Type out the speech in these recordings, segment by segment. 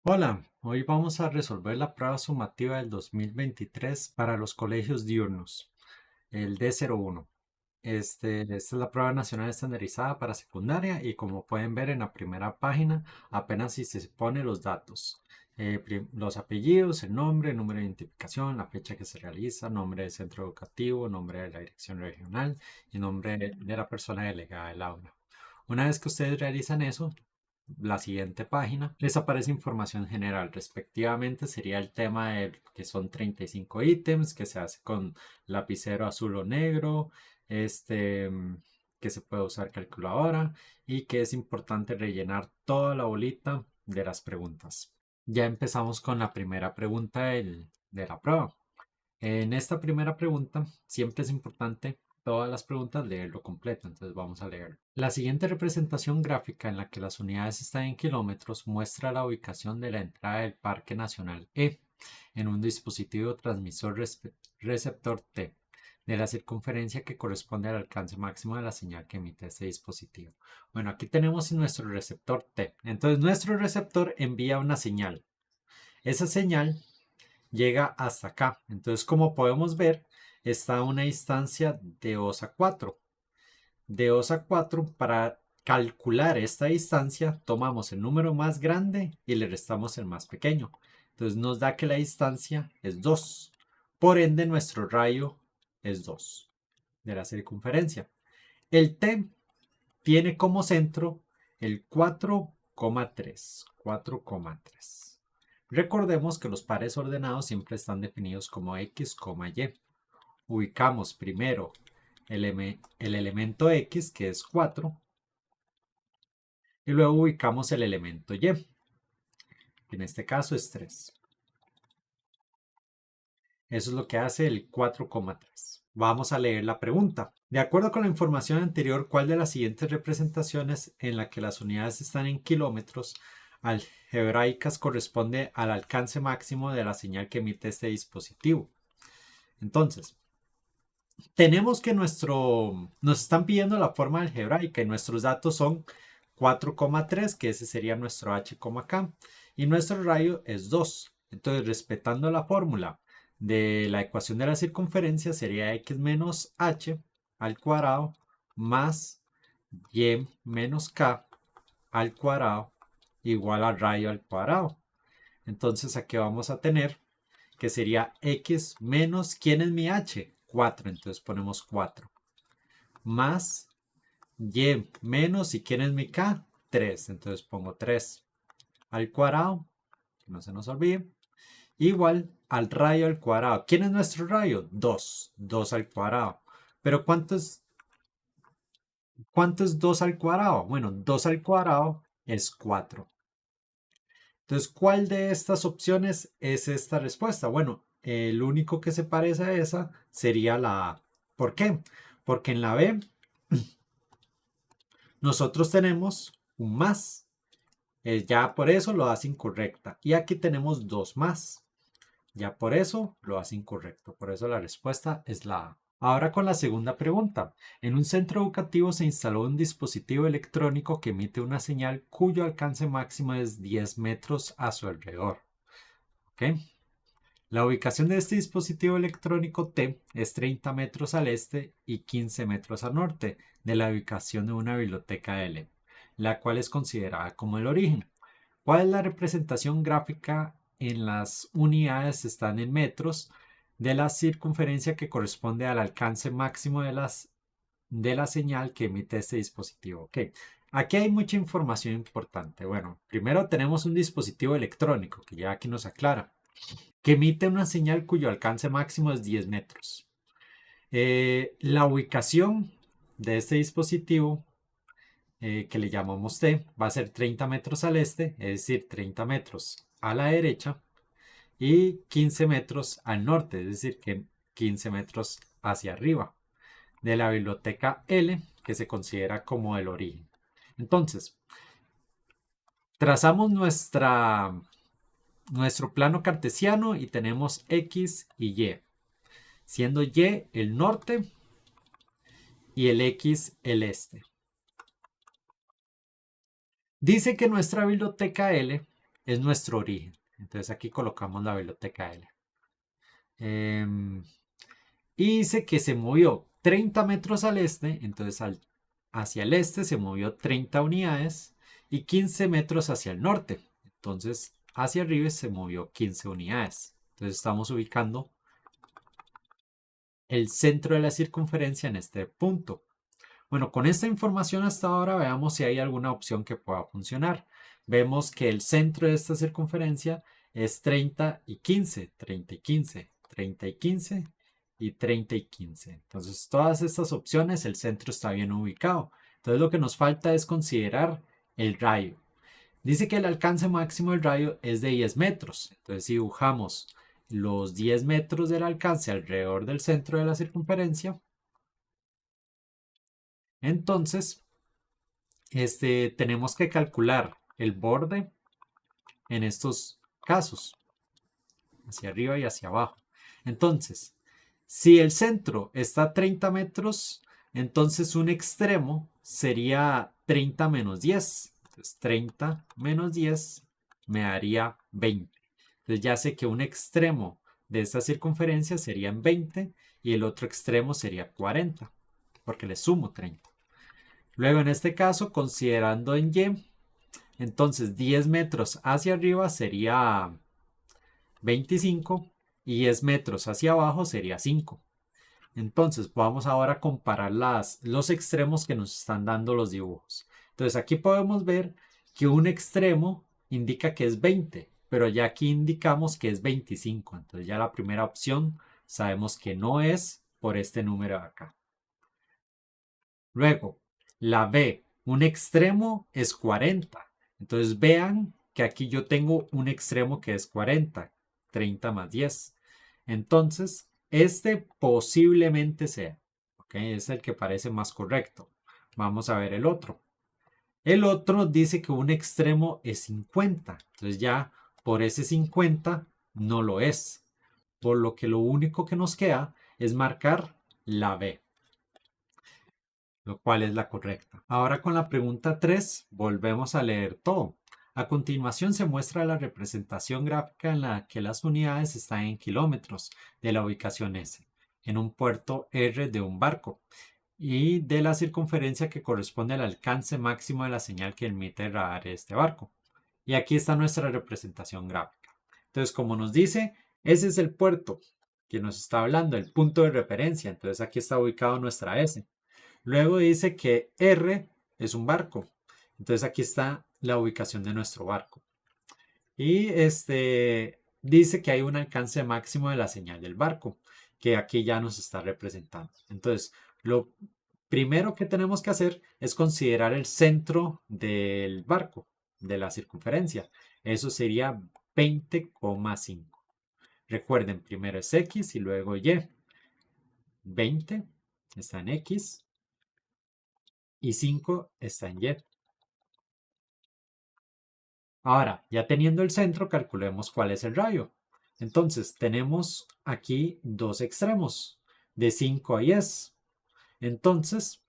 Hola, hoy vamos a resolver la prueba sumativa del 2023 para los colegios diurnos, el D01. Esta es la prueba nacional estandarizada para secundaria y como pueden ver en la primera página apenas si se pone los datos, los apellidos, el nombre, el número de identificación, la fecha que se realiza, nombre del centro educativo, nombre de la dirección regional y nombre de la persona delegada del aula. Una vez que ustedes realizan eso, la siguiente página, les aparece información general. Respectivamente sería el tema de que son 35 ítems, que se hace con lapicero azul o negro, este, que se puede usar calculadora y que es importante rellenar toda la bolita de las preguntas. Ya empezamos con la primera pregunta de la prueba. En esta primera pregunta, siempre es importante todas las preguntas leerlo completo, entonces vamos a leerlo. La siguiente representación gráfica en la que las unidades están en kilómetros muestra la ubicación de la entrada del Parque Nacional E en un dispositivo transmisor receptor T de la circunferencia que corresponde al alcance máximo de la señal que emite este dispositivo. Bueno, aquí tenemos nuestro receptor T. Entonces nuestro receptor envía una señal. Esa señal llega hasta acá. Entonces, como podemos ver, está a una distancia de 2 a 4. De 2 a 4, para calcular esta distancia, tomamos el número más grande y le restamos el más pequeño. Entonces nos da que la distancia es 2. Por ende, nuestro radio es 2 de la circunferencia. El T tiene como centro el 4,3. 4,3. Recordemos que los pares ordenados siempre están definidos como x, y. Ubicamos primero el elemento x, que es 4, y luego ubicamos el elemento y, que en este caso es 3. Eso es lo que hace el 4,3. Vamos a leer la pregunta. De acuerdo con la información anterior, ¿cuál de las siguientes representaciones en la que las unidades están en kilómetros algebraicas corresponde al alcance máximo de la señal que emite este dispositivo? Entonces, tenemos que nos están pidiendo la forma algebraica y nuestros datos son 4,3, que ese sería nuestro h, k, y nuestro radio es 2. Entonces, respetando la fórmula de la ecuación de la circunferencia, sería x menos h al cuadrado más y menos k al cuadrado igual al radio al cuadrado. Entonces, aquí vamos a tener que sería x menos, ¿quién es mi h? 4, entonces ponemos 4. Más y menos, ¿y quién es mi k? 3, entonces pongo 3 al cuadrado, que no se nos olvide, igual al radio al cuadrado. ¿Quién es nuestro radio? 2, 2 al cuadrado. Pero ¿cuánto es 2 al cuadrado? Bueno, 2 al cuadrado es 4. Entonces, ¿cuál de estas opciones es esta respuesta? Bueno, el único que se parece a esa sería la A. ¿Por qué? Porque en la B nosotros tenemos un más. Ya por eso lo hace incorrecta. Y aquí tenemos dos más. Ya por eso lo hace incorrecto. Por eso la respuesta es la A. Ahora con la segunda pregunta. En un centro educativo se instaló un dispositivo electrónico que emite una señal cuyo alcance máximo es 10 metros a su alrededor. ¿Ok? La ubicación de este dispositivo electrónico T es 30 metros al este y 15 metros al norte de la ubicación de una biblioteca L, la cual es considerada como el origen. ¿Cuál es la representación gráfica en las unidades? Están en metros de la circunferencia que corresponde al alcance máximo de la señal que emite este dispositivo. Ok, aquí hay mucha información importante. Bueno, primero tenemos un dispositivo electrónico que ya aquí nos aclara que emite una señal cuyo alcance máximo es 10 metros. La ubicación de este dispositivo, que le llamamos T, va a ser 30 metros al este, es decir, 30 metros a la derecha, y 15 metros al norte, es decir, que 15 metros hacia arriba, de la biblioteca L, que se considera como el origen. Entonces, trazamos nuestro plano cartesiano y tenemos X y Y, siendo Y el norte y el X el este. Dice que nuestra biblioteca L es nuestro origen. Entonces aquí colocamos la biblioteca L. Y dice que se movió 30 metros al este, entonces hacia el este se movió 30 unidades y 15 metros hacia el norte. Entonces hacia arriba se movió 15 unidades. Entonces estamos ubicando el centro de la circunferencia en este punto. Bueno, con esta información hasta ahora veamos si hay alguna opción que pueda funcionar. Vemos que el centro de esta circunferencia es 30 y 15, 30 y 15, 30 y 15 y 30 y 15. Entonces, todas estas opciones, el centro está bien ubicado. Entonces, lo que nos falta es considerar el rayo. Dice que el alcance máximo del rayo es de 10 metros. Entonces, si dibujamos los 10 metros del alcance alrededor del centro de la circunferencia, entonces tenemos que calcular el borde en estos casos, hacia arriba y hacia abajo. Entonces, si el centro está a 30 metros, entonces un extremo sería 30 menos 10. Entonces, 30 menos 10 me daría 20. Entonces, ya sé que un extremo de esta circunferencia sería 20 y el otro extremo sería 40, porque le sumo 30. Luego, en este caso, considerando en Y, entonces 10 metros hacia arriba sería 25 y 10 metros hacia abajo sería 5. Entonces vamos ahora a comparar los extremos que nos están dando los dibujos. Entonces aquí podemos ver que un extremo indica que es 20, pero ya aquí indicamos que es 25. Entonces ya la primera opción sabemos que no es por este número de acá. Luego, la B, un extremo es 40. Entonces vean que aquí yo tengo un extremo que es 40, 30 más 10. Entonces, este posiblemente sea, ¿ok? Es el que parece más correcto. Vamos a ver el otro. El otro dice que un extremo es 50. Entonces ya por ese 50 no lo es. Por lo que lo único que nos queda es marcar la B, lo cual es la correcta. Ahora con la pregunta 3 volvemos a leer todo. A continuación se muestra la representación gráfica en la que las unidades están en kilómetros de la ubicación S, en un puerto R de un barco, y de la circunferencia que corresponde al alcance máximo de la señal que emite el radar de este barco. Y aquí está nuestra representación gráfica. Entonces, como nos dice, ese es el puerto que nos está hablando, el punto de referencia. Entonces, aquí está ubicado nuestra S. Luego dice que R es un barco. Entonces aquí está la ubicación de nuestro barco. Y dice que hay un alcance máximo de la señal del barco, que aquí ya nos está representando. Entonces, lo primero que tenemos que hacer es considerar el centro del barco, de la circunferencia. Eso sería 20,5. Recuerden, primero es X y luego Y. 20 está en X y 5 está en Y. Ahora, ya teniendo el centro, calculemos cuál es el radio. Entonces, tenemos aquí dos extremos, de 5 a 10. Entonces,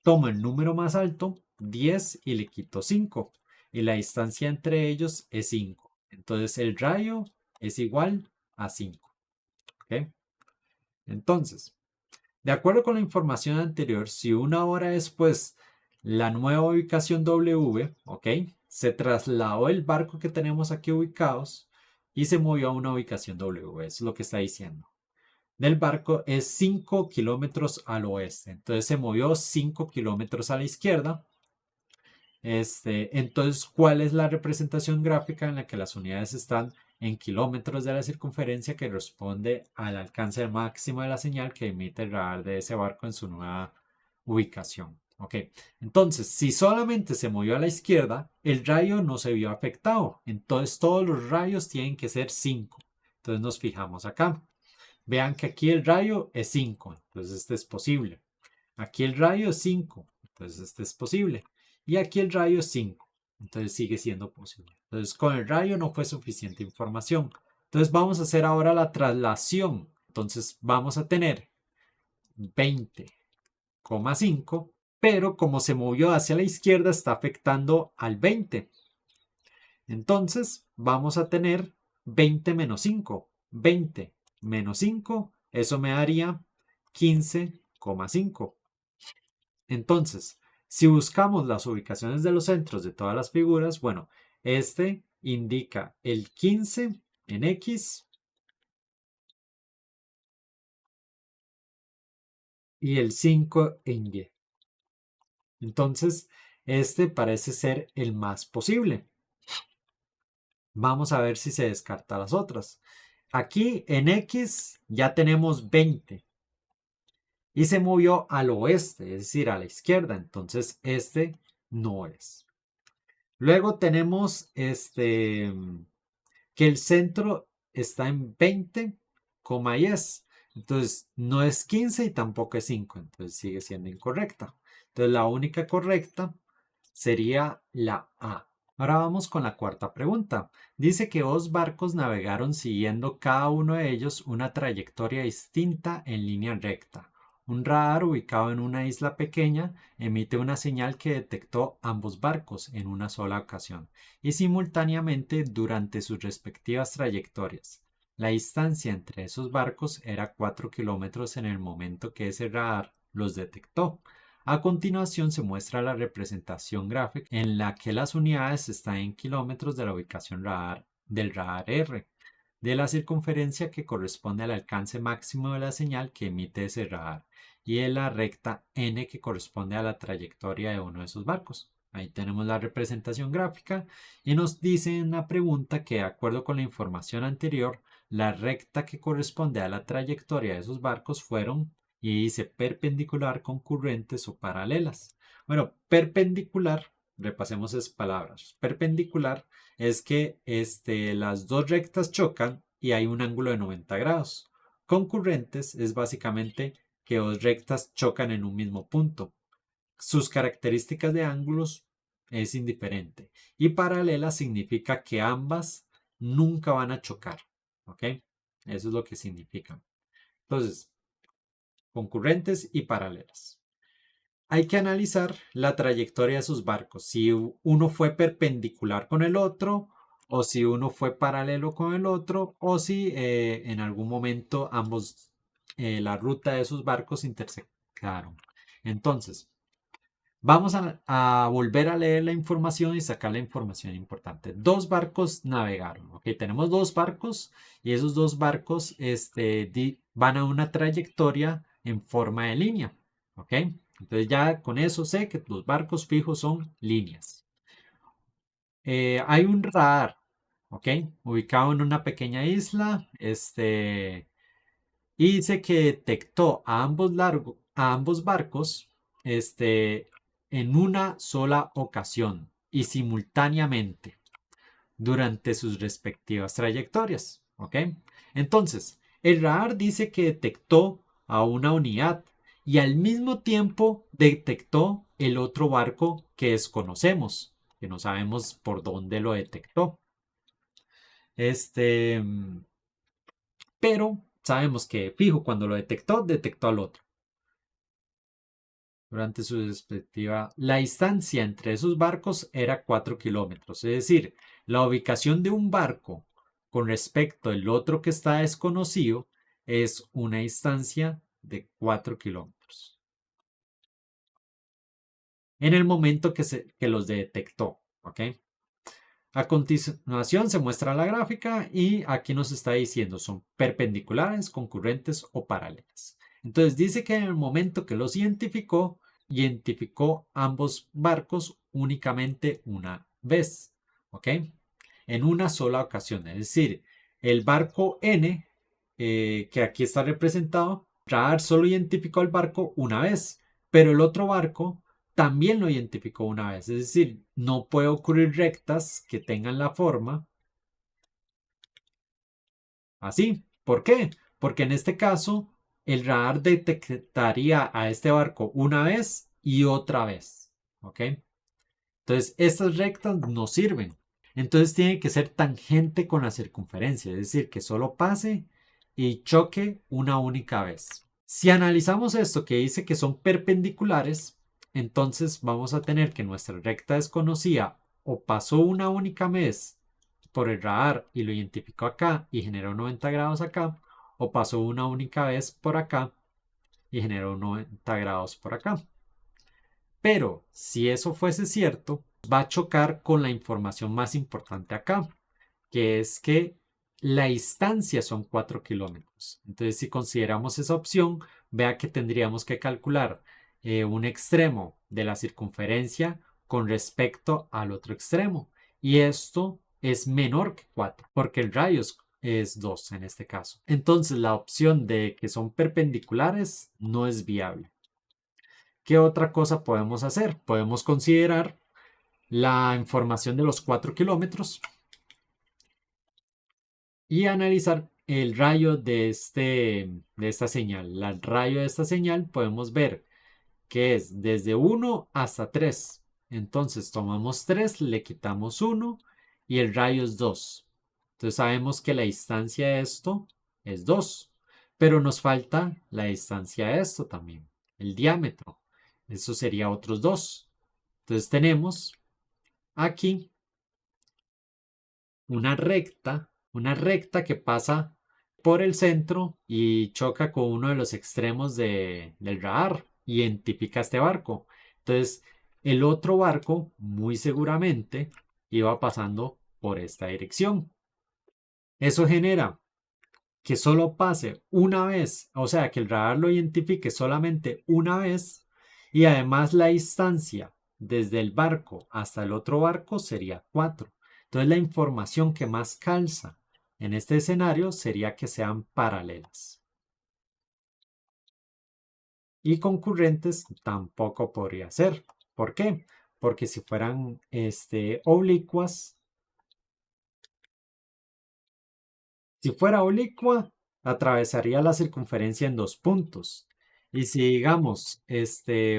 tomo el número más alto, 10, y le quito 5. Y la distancia entre ellos es 5. Entonces, el radio es igual a 5. ¿Ok? Entonces, de acuerdo con la información anterior, si una hora después la nueva ubicación W, ¿ok? Se trasladó el barco que tenemos aquí ubicados y se movió a una ubicación W. Eso es lo que está diciendo. Del barco es 5 kilómetros al oeste. Entonces se movió 5 kilómetros a la izquierda. Entonces, ¿cuál es la representación gráfica en la que las unidades están en kilómetros de la circunferencia que responde al alcance máximo de la señal que emite el radar de ese barco en su nueva ubicación? Ok, entonces, si solamente se movió a la izquierda, el rayo no se vio afectado. Entonces, todos los rayos tienen que ser 5. Entonces, nos fijamos acá. Vean que aquí el rayo es 5. Entonces, este es posible. Aquí el rayo es 5. Entonces, este es posible. Y aquí el rayo es 5. Entonces, sigue siendo posible. Entonces, con el rayo no fue suficiente información. Entonces, vamos a hacer ahora la traslación. Entonces, vamos a tener 20,5, pero como se movió hacia la izquierda, está afectando al 20. Entonces vamos a tener 20 menos 5. 20 menos 5, eso me daría 15,5. Entonces, si buscamos las ubicaciones de los centros de todas las figuras, bueno, este indica el 15 en X y el 5 en Y. Entonces, este parece ser el más posible. Vamos a ver si se descarta las otras. Aquí en X ya tenemos 20 y se movió al oeste, es decir, a la izquierda. Entonces, este no es. Luego tenemos que el centro está en 20, y es. Entonces, no es 15 y tampoco es 5. Entonces, sigue siendo incorrecta. Entonces, la única correcta sería la A. Ahora vamos con la cuarta pregunta. Dice que dos barcos navegaron siguiendo cada uno de ellos una trayectoria distinta en línea recta. Un radar ubicado en una isla pequeña emite una señal que detectó ambos barcos en una sola ocasión y simultáneamente durante sus respectivas trayectorias. La distancia entre esos barcos era 4 kilómetros en el momento que ese radar los detectó. A continuación se muestra la representación gráfica en la que las unidades están en kilómetros de la ubicación del radar R, de la circunferencia que corresponde al alcance máximo de la señal que emite ese radar y de la recta n que corresponde a la trayectoria de uno de esos barcos. Ahí tenemos la representación gráfica y nos dice en la pregunta que de acuerdo con la información anterior, la recta que corresponde a la trayectoria de esos barcos fueron y dice perpendicular, concurrentes o paralelas. Bueno, perpendicular, repasemos esas palabras. Perpendicular es que las dos rectas chocan y hay un ángulo de 90 grados. Concurrentes es básicamente que dos rectas chocan en un mismo punto. Sus características de ángulos es indiferente. Y paralela significa que ambas nunca van a chocar. ¿Ok? Eso es lo que significa. Entonces, concurrentes y paralelas. Hay que analizar la trayectoria de sus barcos, si uno fue perpendicular con el otro, o si uno fue paralelo con el otro, o si en algún momento ambos, la ruta de sus barcos intersectaron. Entonces, vamos a volver a leer la información y sacar la información importante. Dos barcos navegaron, ¿ok? Tenemos dos barcos y esos dos barcos van a una trayectoria en forma de línea, ¿ok? Entonces ya con eso sé que los barcos fijos son líneas. Hay un radar, ¿ok? Ubicado en una pequeña isla, y dice que detectó a ambos barcos en una sola ocasión y simultáneamente durante sus respectivas trayectorias. ¿Ok? Entonces, el radar dice que detectó a una unidad y al mismo tiempo detectó el otro barco que desconocemos, que no sabemos por dónde lo detectó. Este, pero sabemos que fijo, cuando lo detectó, detectó al otro. Durante su respectiva, la distancia entre esos barcos era 4 kilómetros, es decir, la ubicación de un barco con respecto al otro que está desconocido es una distancia de 4 kilómetros. En el momento que los detectó, ¿ok? A continuación se muestra la gráfica y aquí nos está diciendo son perpendiculares, concurrentes o paralelas. Entonces dice que en el momento que los identificó ambos barcos únicamente una vez, ¿ok? En una sola ocasión. Es decir, el barco N, que aquí está representado, radar solo identificó el barco una vez, pero el otro barco también lo identificó una vez. Es decir, no puede ocurrir rectas que tengan la forma así. ¿Por qué? Porque en este caso el radar detectaría a este barco una vez y otra vez. ¿Ok? Entonces, estas rectas no sirven. Entonces tiene que ser tangente con la circunferencia, es decir, que solo pase y choque una única vez. Si analizamos esto que dice que son perpendiculares, entonces vamos a tener que nuestra recta desconocida o pasó una única vez por el radar y lo identificó acá y generó 90 grados acá, o pasó una única vez por acá y generó 90 grados por acá. Pero si eso fuese cierto, va a chocar con la información más importante acá, que es que la distancia son 4 kilómetros. Entonces, si consideramos esa opción, vea que tendríamos que calcular un extremo de la circunferencia con respecto al otro extremo. Y esto es menor que 4, porque el radio es 2 en este caso. Entonces, la opción de que son perpendiculares no es viable. ¿Qué otra cosa podemos hacer? Podemos considerar la información de los 4 kilómetros y analizar el rayo de esta señal. El rayo de esta señal podemos ver que es desde 1 hasta 3. Entonces tomamos 3, le quitamos 1 y el rayo es 2. Entonces sabemos que la distancia de esto es 2, pero nos falta la distancia de esto también, el diámetro. Eso sería otros 2. Entonces tenemos aquí una recta que pasa por el centro y choca con uno de los extremos del radar. Identifica este barco. Entonces, el otro barco, muy seguramente, iba pasando por esta dirección. Eso genera que solo pase una vez, o sea, que el radar lo identifique solamente una vez y además la distancia desde el barco hasta el otro barco sería 4. Entonces la información que más calza en este escenario sería que sean paralelas. Y concurrentes tampoco podría ser. ¿Por qué? Porque si fueran oblicuas, si fuera oblicua, atravesaría la circunferencia en 2 puntos. Y si digamos,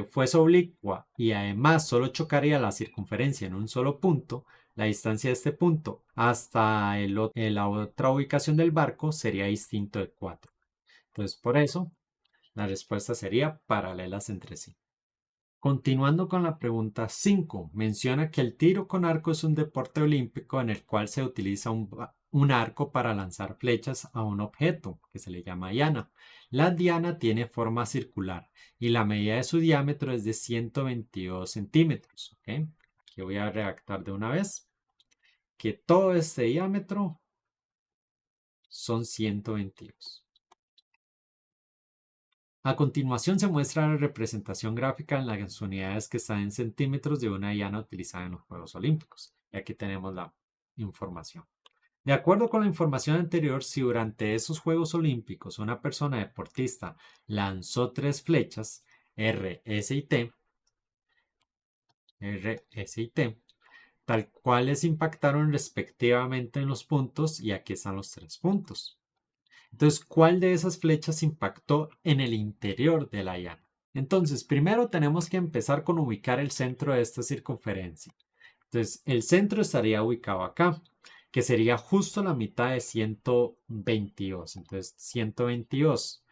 fuese oblicua y además solo chocaría la circunferencia en un solo punto, la distancia de este punto hasta la otra ubicación del barco sería distinto de 4. Entonces, por eso, la respuesta sería paralelas entre sí. Continuando con la pregunta 5, menciona que el tiro con arco es un deporte olímpico en el cual se utiliza un arco para lanzar flechas a un objeto que se le llama diana. La diana tiene forma circular y la medida de su diámetro es de 122 centímetros. ¿Okay? Aquí voy a redactar de una vez que todo este diámetro son 122. A continuación se muestra la representación gráfica en las unidades que están en centímetros de una diana utilizada en los Juegos Olímpicos. Y aquí tenemos la información. De acuerdo con la información anterior, si durante esos Juegos Olímpicos una persona deportista lanzó 3 flechas, R, S y T, tal cuales impactaron respectivamente en los puntos, y aquí están los 3 puntos. Entonces, ¿cuál de esas flechas impactó en el interior de la llana? Entonces, primero tenemos que empezar con ubicar el centro de esta circunferencia. Entonces, el centro estaría ubicado acá, que sería justo la mitad de 122. Entonces, 122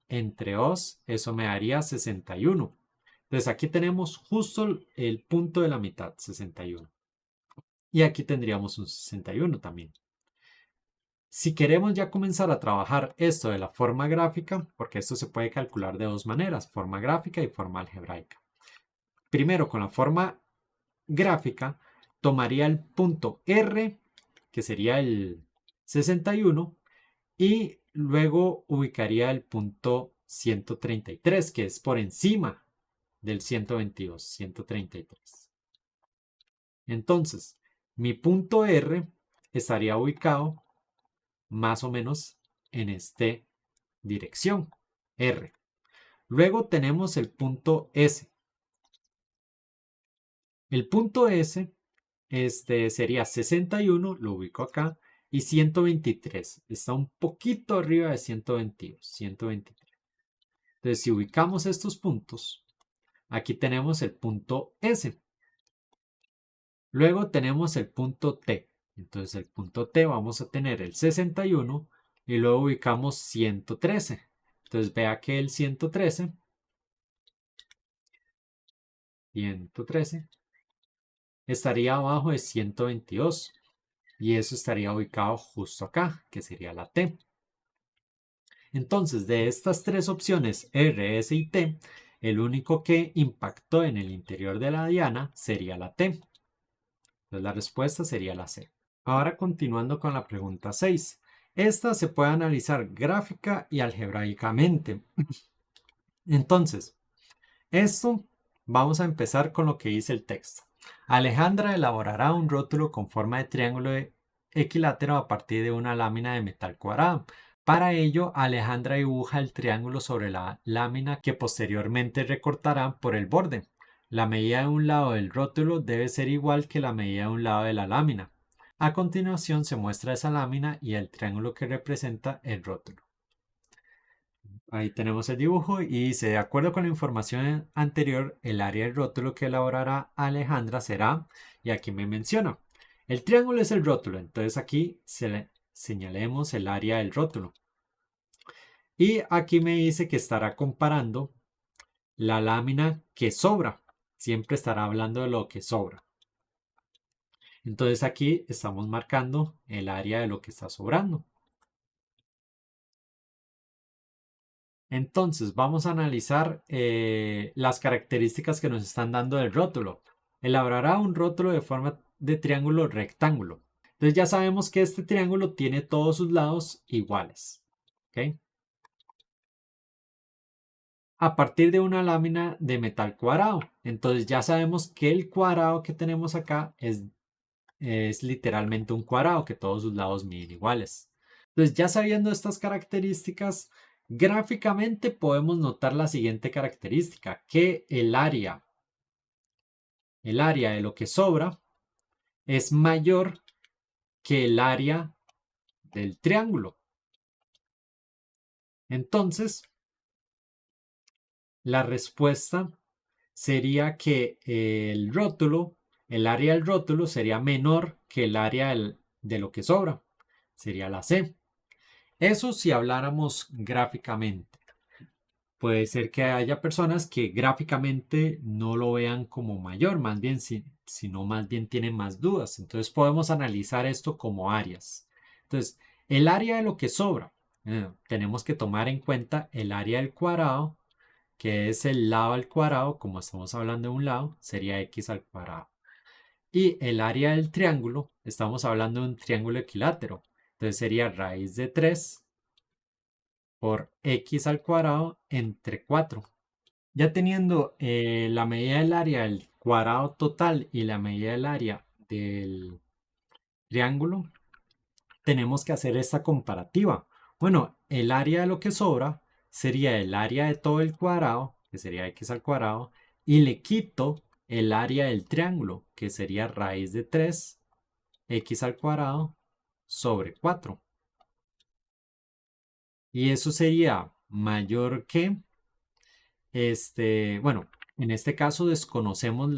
entre 2, eso me daría 61. Entonces, aquí tenemos justo el punto de la mitad, 61. Y aquí tendríamos un 61 también. Si queremos ya comenzar a trabajar esto de la forma gráfica, porque esto se puede calcular de 2 maneras, forma gráfica y forma algebraica. Primero, con la forma gráfica, tomaría el punto R, que sería el 61, y luego ubicaría el punto 133, que es por encima del 122, 133. Entonces, mi punto R estaría ubicado más o menos en esta dirección, R. Luego tenemos el punto S. El punto S sería 61, lo ubico acá, y 123. Está un poquito arriba de 122, 123. Entonces, si ubicamos estos puntos, aquí tenemos el punto S. Luego tenemos el punto T. Entonces, el punto T vamos a tener el 61 y luego ubicamos 113. Entonces, vea que el 113 estaría abajo de 122. y eso estaría ubicado justo acá, que sería la T. Entonces, de estas tres opciones, R, S y T, el único que impactó en el interior de la diana sería la T. Entonces, la respuesta sería la C. Ahora continuando con la pregunta 6. Esta se puede analizar gráfica y algebraicamente. Entonces, esto vamos a empezar con lo que dice el texto. Alejandra elaborará un rótulo con forma de triángulo equilátero a partir de una lámina de metal cuadrado. Para ello, Alejandra dibuja el triángulo sobre la lámina que posteriormente recortará por el borde. La medida de un lado del rótulo debe ser igual que la medida de un lado de la lámina. A continuación se muestra esa lámina y el triángulo que representa el rótulo. Ahí tenemos el dibujo y dice, de acuerdo con la información anterior, el área del rótulo que elaborará Alejandra será, y aquí me menciona, el triángulo es el rótulo, entonces aquí señalemos el área del rótulo. Y aquí me dice que estará comparando la lámina que sobra, siempre estará hablando de lo que sobra. Entonces aquí estamos marcando el área de lo que está sobrando. Entonces, vamos a analizar las características que nos están dando del rótulo. Elaborará un rótulo de forma de triángulo rectángulo. Entonces ya sabemos que este triángulo tiene todos sus lados iguales. ¿Okay? A partir de una lámina de metal cuadrado. Entonces ya sabemos que el cuadrado que tenemos acá es literalmente un cuadrado, que todos sus lados miden iguales. Entonces, ya sabiendo estas características, gráficamente podemos notar la siguiente característica, que el área de lo que sobra es mayor que el área del triángulo. Entonces, la respuesta sería que el área del rótulo sería menor que el área de lo que sobra. Sería la C. Eso si habláramos gráficamente. Puede ser que haya personas que gráficamente no lo vean como mayor, más bien, sino más bien tienen más dudas. Entonces podemos analizar esto como áreas. Entonces, el área de lo que sobra, tenemos que tomar en cuenta el área del cuadrado, que es el lado al cuadrado, como estamos hablando de un lado, sería x al cuadrado. Y el área del triángulo, estamos hablando de un triángulo equilátero. Entonces sería raíz de 3 por x al cuadrado entre 4. Ya teniendo la medida del área del cuadrado total y la medida del área del triángulo, tenemos que hacer esta comparativa. Bueno, el área de lo que sobra sería el área de todo el cuadrado, que sería x al cuadrado, y le quito el área del triángulo, que sería raíz de 3 x al cuadrado sobre 4. Y eso sería mayor que bueno, en este caso desconocemos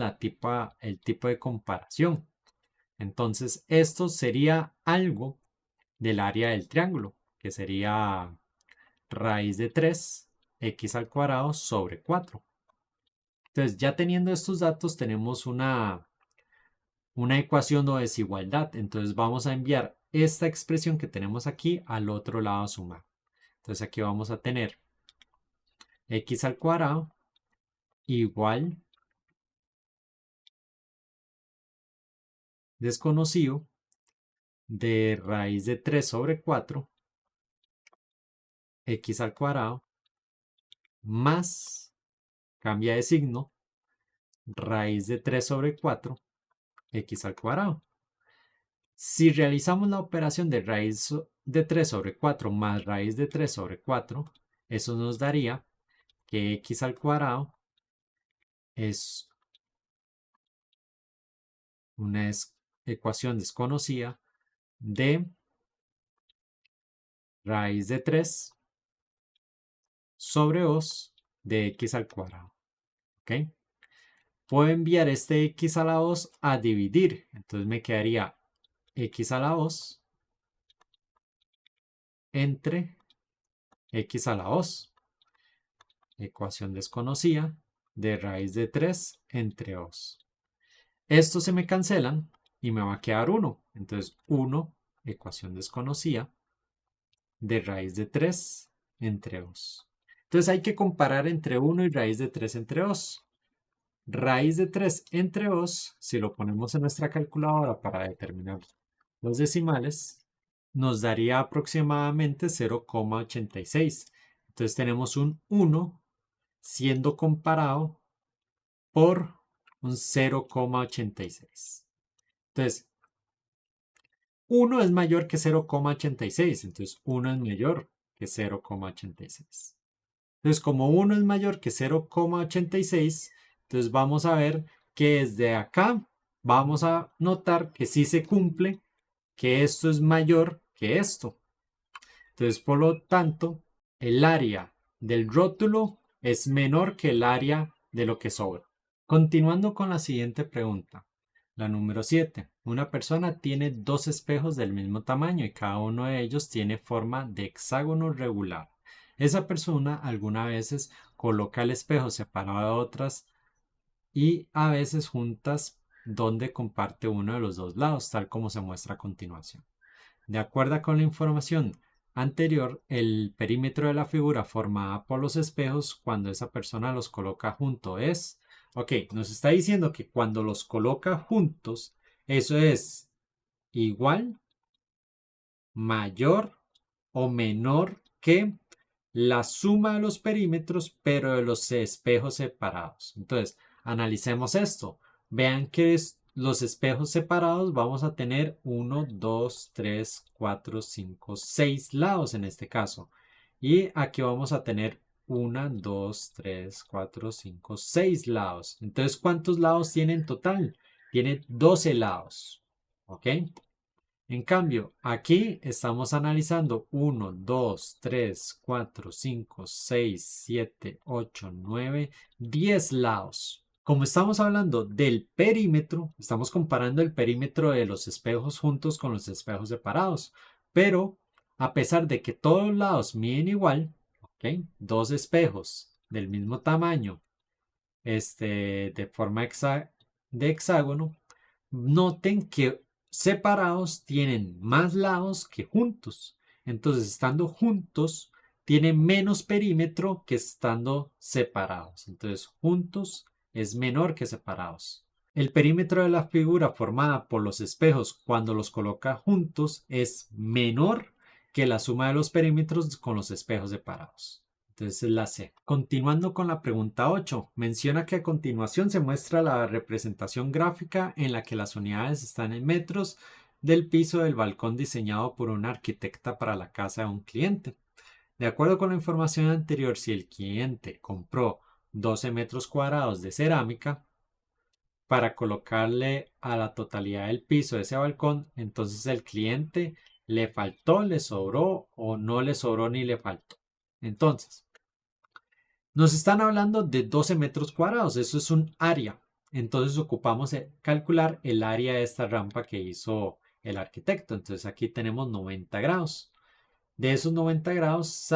el tipo de comparación. Entonces, esto sería algo del área del triángulo, que sería raíz de 3 x al cuadrado sobre 4. Entonces, ya teniendo estos datos, tenemos una ecuación o desigualdad. Entonces, vamos a enviar esta expresión que tenemos aquí al otro lado a sumar. Entonces, aquí vamos a tener x al cuadrado igual desconocido de raíz de 3 sobre 4 x al cuadrado más, cambia de signo, raíz de 3 sobre 4 x al cuadrado. Si realizamos la operación de raíz de 3 sobre 4 más raíz de 3 sobre 4, eso nos daría que x al cuadrado es una ecuación desconocida de raíz de 3 sobre 2 de x al cuadrado. ¿Ok? Puedo enviar este x a la 2 a dividir. Entonces me quedaría x a la 2 entre x a la 2. Ecuación desconocida de raíz de 3 entre 2. Estos se me cancelan y me va a quedar 1. Entonces 1, ecuación desconocida, de raíz de 3 entre 2. Entonces hay que comparar entre 1 y raíz de 3 entre 2. Raíz de 3 entre 2, si lo ponemos en nuestra calculadora para determinar los decimales, nos daría aproximadamente 0,86. Entonces tenemos un 1 siendo comparado por un 0,86. Entonces, 1 es mayor que 0,86. Entonces, 1 es mayor que 0,86. Entonces, como 1 es mayor que 0,86, entonces vamos a ver que desde acá vamos a notar que sí se cumple, que esto es mayor que esto. Entonces, por lo tanto, el área del rótulo es menor que el área de lo que sobra. Continuando con la siguiente pregunta, la número 7. Una persona tiene dos espejos del mismo tamaño y cada uno de ellos tiene forma de hexágono regular. Esa persona algunas veces coloca el espejo separado de otras y a veces juntas donde comparte uno de los dos lados, tal como se muestra a continuación. De acuerdo con la información anterior, el perímetro de la figura formada por los espejos cuando esa persona los coloca juntos es... Ok, nos está diciendo que cuando los coloca juntos, eso es igual, mayor o menor que la suma de los perímetros, pero de los espejos separados. Entonces, analicemos esto. Vean que los espejos separados vamos a tener 1, 2, 3, 4, 5, 6 lados en este caso. Y aquí vamos a tener 1, 2, 3, 4, 5, 6 lados. Entonces, ¿cuántos lados tiene en total? Tiene 12 lados. ¿Ok? En cambio, aquí estamos analizando 1, 2, 3, 4, 5, 6, 7, 8, 9, 10 lados. Como estamos hablando del perímetro, estamos comparando el perímetro de los espejos juntos con los espejos separados. Pero a pesar de que todos los lados miden igual, ¿okay? Dos espejos del mismo tamaño, de forma de hexágono, noten que separados tienen más lados que juntos. Entonces, estando juntos, tienen menos perímetro que estando separados. Entonces, juntos es menor que separados. El perímetro de la figura formada por los espejos cuando los coloca juntos es menor que la suma de los perímetros con los espejos separados. Entonces es la C. Continuando con la pregunta 8, menciona que a continuación se muestra la representación gráfica en la que las unidades están en metros del piso del balcón diseñado por una arquitecta para la casa de un cliente. De acuerdo con la información anterior, si el cliente compró 12 metros cuadrados de cerámica para colocarle a la totalidad del piso de ese balcón, entonces el cliente le faltó, le sobró o no le sobró ni le faltó. Entonces, nos están hablando de 12 metros cuadrados, eso es un área. Entonces ocupamos calcular el área de esta rampa que hizo el arquitecto. Entonces aquí tenemos 90 grados. De esos 90 grados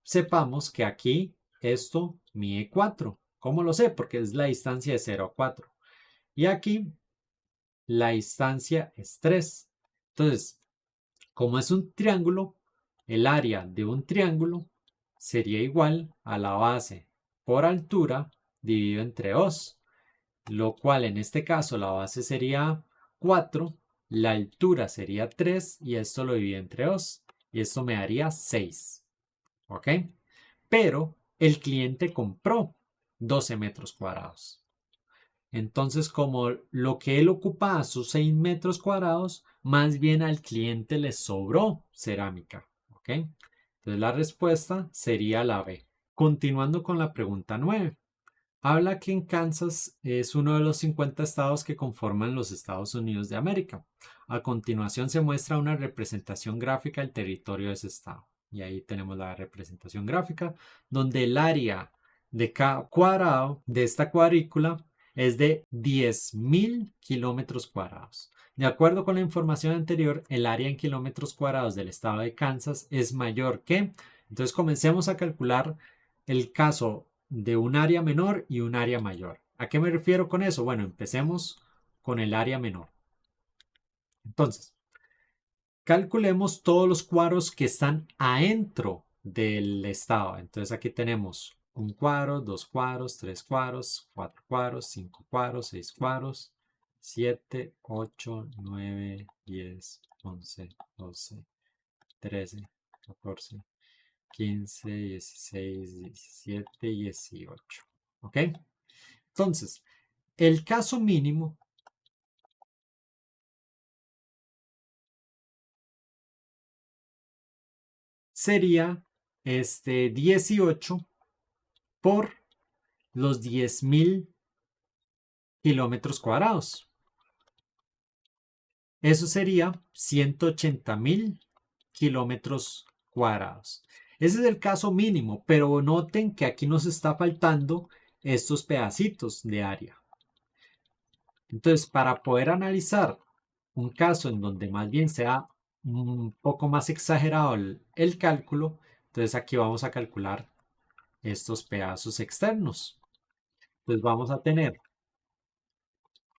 sepamos que aquí esto mide 4. ¿Cómo lo sé? Porque es la distancia de 0 a 4. Y aquí la distancia es 3. Entonces, como es un triángulo, el área de un triángulo sería igual a la base por altura dividido entre 2, lo cual en este caso la base sería 4, la altura sería 3 y esto lo divido entre 2 y esto me daría 6. ¿Ok? Pero el cliente compró 12 metros cuadrados. Entonces, como lo que él ocupaba sus 6 metros cuadrados, más bien al cliente le sobró cerámica. ¿Ok? Entonces la respuesta sería la B. Continuando con la pregunta 9. Habla que en Kansas es uno de los 50 estados que conforman los Estados Unidos de América. A continuación se muestra una representación gráfica del territorio de ese estado. Y ahí tenemos la representación gráfica, donde el área de cada cuadrado de esta cuadrícula es de 10.000 kilómetros cuadrados. De acuerdo con la información anterior, el área en kilómetros cuadrados del estado de Kansas es mayor que... Entonces comencemos a calcular el caso de un área menor y un área mayor. ¿A qué me refiero con eso? Bueno, empecemos con el área menor. Entonces, calculemos todos los cuadros que están adentro del estado. Entonces aquí tenemos un cuadro, dos cuadros, tres cuadros, cuatro cuadros, cinco cuadros, seis cuadros, 7, 8, 9, 10, 11, 12, 13, 14, 15, 16, 17 y 18. ¿Ok? Entonces, el caso mínimo sería 18 por los 10.000 kilómetros cuadrados. Eso sería 180.000 kilómetros cuadrados. Ese es el caso mínimo, pero noten que aquí nos está faltando estos pedacitos de área. Entonces, para poder analizar un caso en donde más bien sea un poco más exagerado el cálculo, entonces aquí vamos a calcular estos pedazos externos. Entonces vamos a tener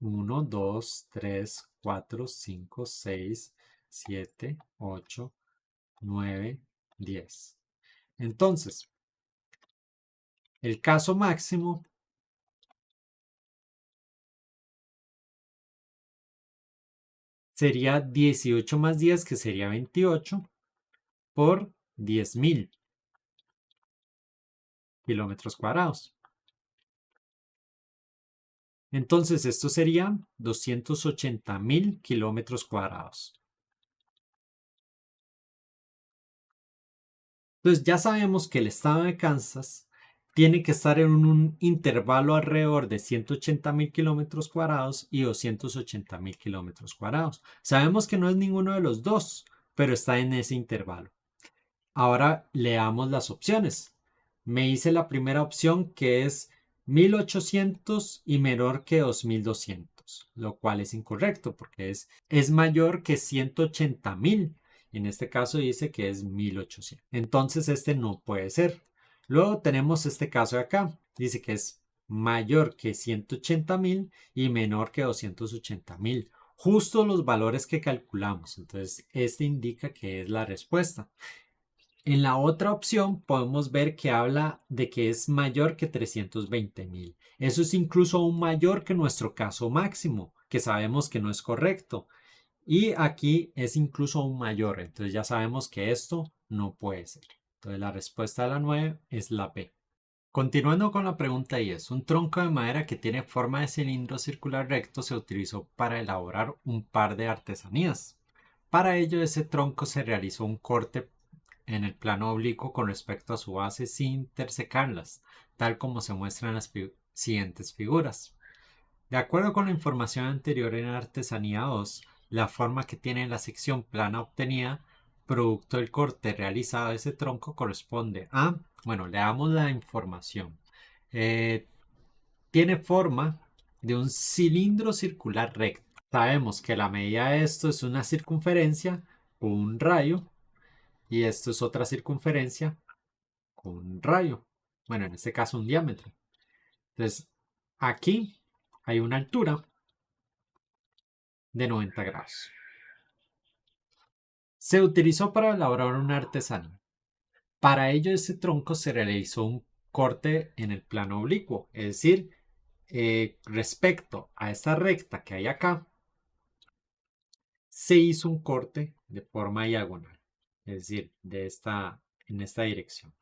1, 2, 3, 4, 5, 6, 7, 8, 9, 10. Entonces, el caso máximo sería 18 más 10, que sería 28, por 10.000 kilómetros cuadrados. Entonces, esto serían 280.000 kilómetros cuadrados. Entonces, ya sabemos que el estado de Kansas tiene que estar en un intervalo alrededor de 180.000 kilómetros cuadrados y 280.000 kilómetros cuadrados. Sabemos que no es ninguno de los dos, pero está en ese intervalo. Ahora leamos las opciones. Me hice la primera opción, que es 1.800 y menor que 2.200, lo cual es incorrecto porque es mayor que 180.000. En este caso dice que es 1.800. Entonces este no puede ser. Luego tenemos este caso de acá. Dice que es mayor que 180.000 y menor que 280.000. Justo los valores que calculamos. Entonces este indica que es la respuesta. En la otra opción podemos ver que habla de que es mayor que 320.000. Eso es incluso aún mayor que nuestro caso máximo, que sabemos que no es correcto. Y aquí es incluso aún mayor. Entonces ya sabemos que esto no puede ser. Entonces la respuesta a la 9 es la B. Continuando con la pregunta 10, un tronco de madera que tiene forma de cilindro circular recto se utilizó para elaborar un par de artesanías. Para ello, ese tronco se realizó un corte en el plano oblicuo con respecto a su base sin intersecarlas, tal como se muestra en las siguientes figuras. De acuerdo con la información anterior en Artesanía 2, la forma que tiene la sección plana obtenida producto del corte realizado de ese tronco corresponde a, bueno, leamos la información. Eh, Tiene forma de un cilindro circular recto. Sabemos que la medida de esto es una circunferencia con un radio y esto es otra circunferencia con un radio. Bueno, en este caso un diámetro. Entonces, aquí hay una altura de 90 grados. Se utilizó para elaborar una artesanía. Para ello, ese tronco se realizó un corte en el plano oblicuo, es decir, respecto a esta recta que hay acá, se hizo un corte de forma diagonal, es decir, en esta dirección.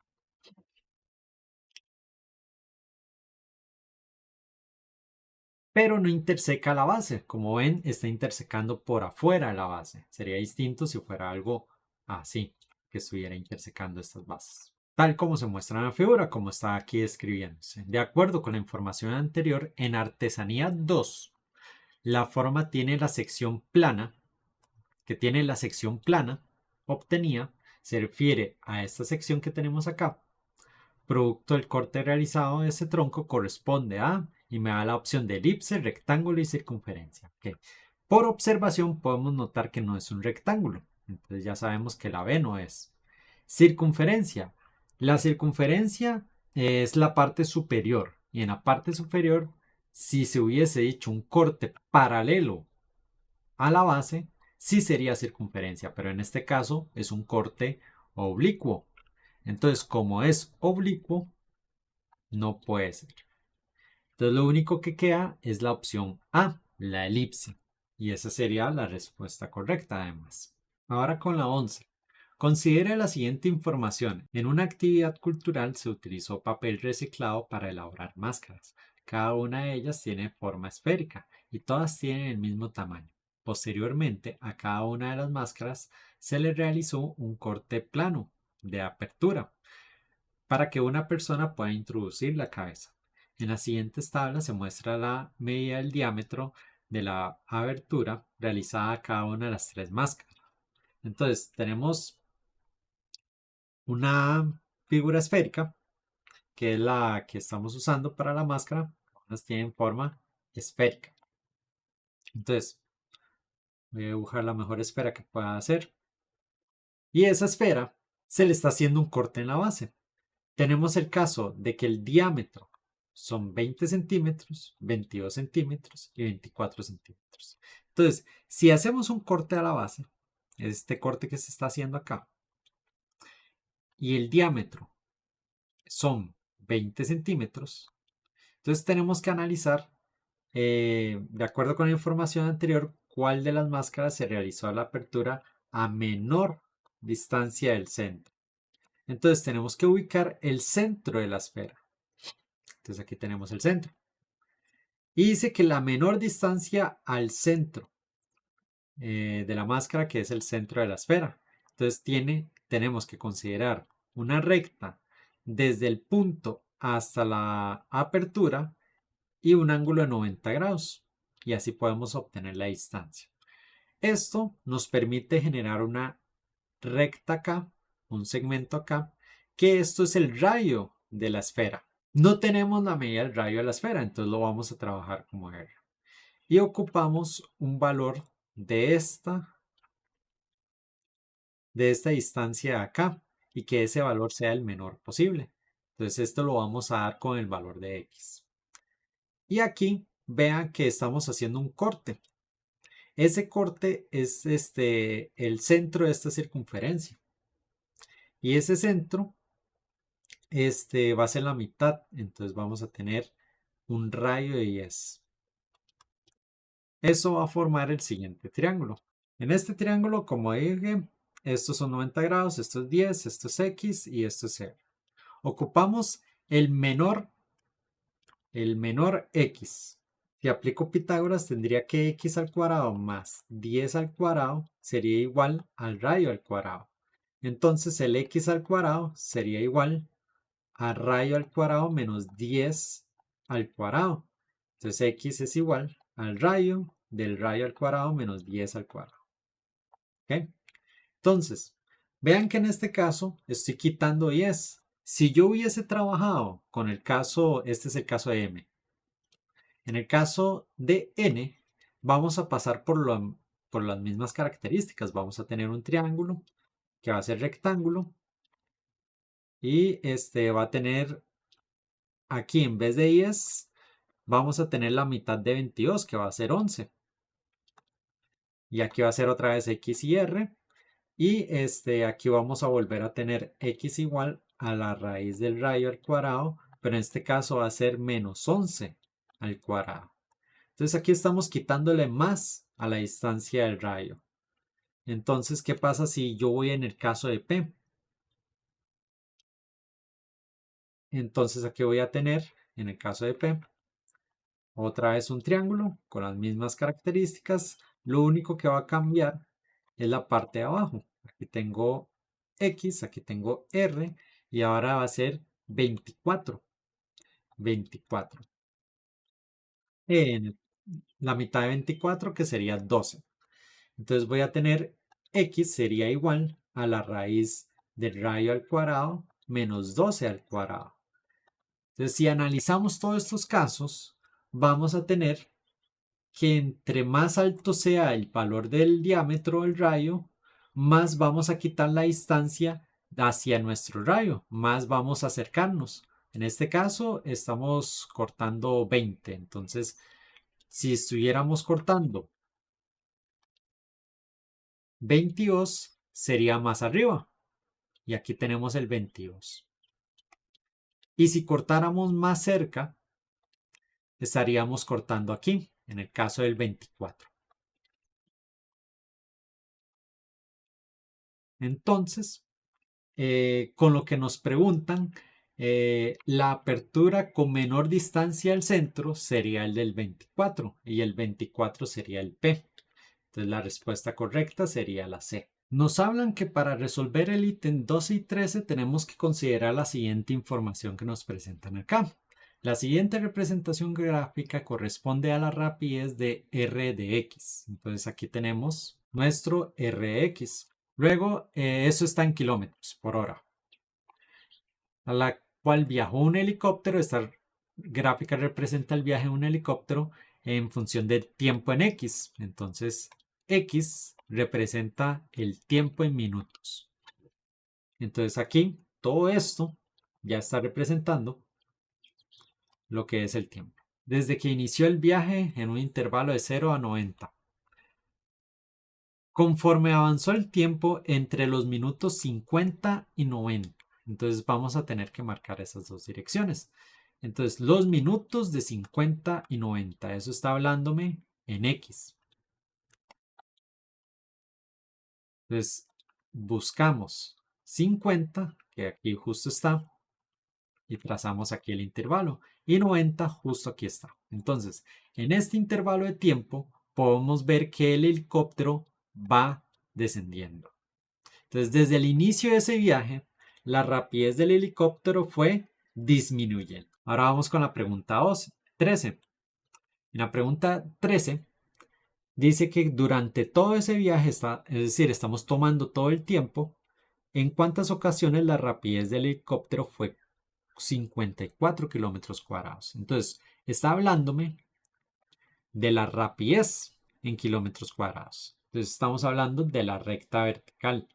Pero no interseca la base. Como ven, está intersecando por afuera de la base. Sería distinto si fuera algo así, que estuviera intersecando estas bases. Tal como se muestra en la figura, como está aquí describiéndose. De acuerdo con la información anterior, en Artesanía 2, la forma tiene la sección plana, que tiene la sección plana obtenida, se refiere a esta sección que tenemos acá. Producto del corte realizado de ese tronco corresponde a, y me da la opción de elipse, rectángulo y circunferencia. Okay. Por observación podemos notar que no es un rectángulo, entonces ya sabemos que la B no es. Circunferencia. La circunferencia es la parte superior y en la parte superior, si se hubiese hecho un corte paralelo a la base, sí sería circunferencia, pero en este caso es un corte oblicuo. Entonces, como es oblicuo, no puede ser. Entonces, lo único que queda es la opción A, la elipse. Y esa sería la respuesta correcta, además. Ahora con la 11. Considere la siguiente información. En una actividad cultural se utilizó papel reciclado para elaborar máscaras. Cada una de ellas tiene forma esférica y todas tienen el mismo tamaño. Posteriormente, a cada una de las máscaras se le realizó un corte plano de apertura para que una persona pueda introducir la cabeza. En las siguientes tablas se muestra la medida del diámetro de la abertura realizada a cada una de las tres máscaras. Entonces tenemos una figura esférica, que es la que estamos usando para la máscara. Unas tienen forma esférica. Entonces voy a dibujar la mejor esfera que pueda hacer. Y esa esfera se le está haciendo un corte en la base. Tenemos el caso de que el diámetro son 20 centímetros, 22 centímetros y 24 centímetros. Entonces, si hacemos un corte a la base, este corte que se está haciendo acá, y el diámetro son 20 centímetros, entonces tenemos que analizar, de acuerdo con la información anterior, cuál de las máscaras se realizó la apertura a menor distancia del centro. Entonces tenemos que ubicar el centro de la esfera. Entonces aquí tenemos el centro. Y dice que la menor distancia al centro de la máscara, que es el centro de la esfera. Entonces tenemos que considerar una recta desde el punto hasta la apertura y un ángulo de 90 grados. Y así podemos obtener la distancia. Esto nos permite generar una recta acá, un segmento acá, que esto es el radio de la esfera. No tenemos la medida del radio de la esfera, entonces lo vamos a trabajar como R. Y ocupamos un valor de esta distancia de acá y que ese valor sea el menor posible. Entonces esto lo vamos a dar con el valor de X. Y aquí vean que estamos haciendo un corte. Ese corte es el centro de esta circunferencia. Y ese centro va a ser la mitad. Entonces vamos a tener un radio de 10. Eso va a formar el siguiente triángulo. En este triángulo, como dije, estos son 90 grados, esto es 10, esto es X y esto es Y. Ocupamos el menor X. Si aplico Pitágoras, tendría que X al cuadrado más 10 al cuadrado sería igual al radio al cuadrado. Entonces el X al cuadrado sería igual a radio al cuadrado menos 10 al cuadrado. Entonces X es igual al radio del radio al cuadrado menos 10 al cuadrado. ¿Ok? Entonces, vean que en este caso estoy quitando 10. Si yo hubiese trabajado con el caso, este es el caso de M. En el caso de N, vamos a pasar por las mismas características. Vamos a tener un triángulo que va a ser rectángulo y va a tener aquí en vez de 10, vamos a tener la mitad de 22 que va a ser 11. Y aquí va a ser otra vez X y R. Y aquí vamos a volver a tener X igual a la raíz del radio al cuadrado, pero en este caso va a ser menos 11 al cuadrado. Entonces aquí estamos quitándole más a la distancia del radio. Entonces, ¿qué pasa si yo voy en el caso de P? Entonces aquí voy a tener, en el caso de P, otra vez un triángulo con las mismas características. Lo único que va a cambiar es la parte de abajo. Aquí tengo X, aquí tengo R y ahora va a ser 24. 24. En la mitad de 24 que sería 12. Entonces voy a tener X sería igual a la raíz del radio al cuadrado menos 12 al cuadrado. Entonces si analizamos todos estos casos, vamos a tener que entre más alto sea el valor del diámetro del rayo, más vamos a quitar la distancia hacia nuestro rayo, más vamos a acercarnos. En este caso estamos cortando 20, entonces si estuviéramos cortando 22 sería más arriba. Y aquí tenemos el 22. Y si cortáramos más cerca, estaríamos cortando aquí, en el caso del 24. Entonces, con lo que nos preguntan, la apertura con menor distancia al centro sería el del 24 y el 24 sería el P. Entonces la respuesta correcta sería la C. Nos hablan que para resolver el ítem 12 y 13 tenemos que considerar la siguiente información que nos presentan acá. La siguiente representación gráfica corresponde a la rapidez de R de X. Entonces aquí tenemos nuestro Rx. Luego, eso está en kilómetros por hora, a la cual viajó un helicóptero. Esta gráfica representa el viaje de un helicóptero en función del tiempo en X. Entonces, X representa el tiempo en minutos. Entonces aquí, todo esto ya está representando lo que es el tiempo. Desde que inició el viaje en un intervalo de 0 a 90. Conforme avanzó el tiempo entre los minutos 50 y 90. Entonces vamos a tener que marcar esas dos direcciones. Entonces los minutos de 50 y 90, eso está hablándome en X. Entonces buscamos 50, que aquí justo está, y trazamos aquí el intervalo. Y 90 justo aquí está. Entonces, en este intervalo de tiempo podemos ver que el helicóptero va descendiendo. Entonces, desde el inicio de ese viaje, la rapidez del helicóptero fue disminuyendo. Ahora vamos con la pregunta 13. En la pregunta 13 dice que durante todo ese viaje, es decir, estamos tomando todo el tiempo, ¿en cuántas ocasiones la rapidez del helicóptero fue 54 kilómetros cuadrados? Entonces, está hablándome de la rapidez en kilómetros cuadrados. Entonces, estamos hablando de la recta vertical.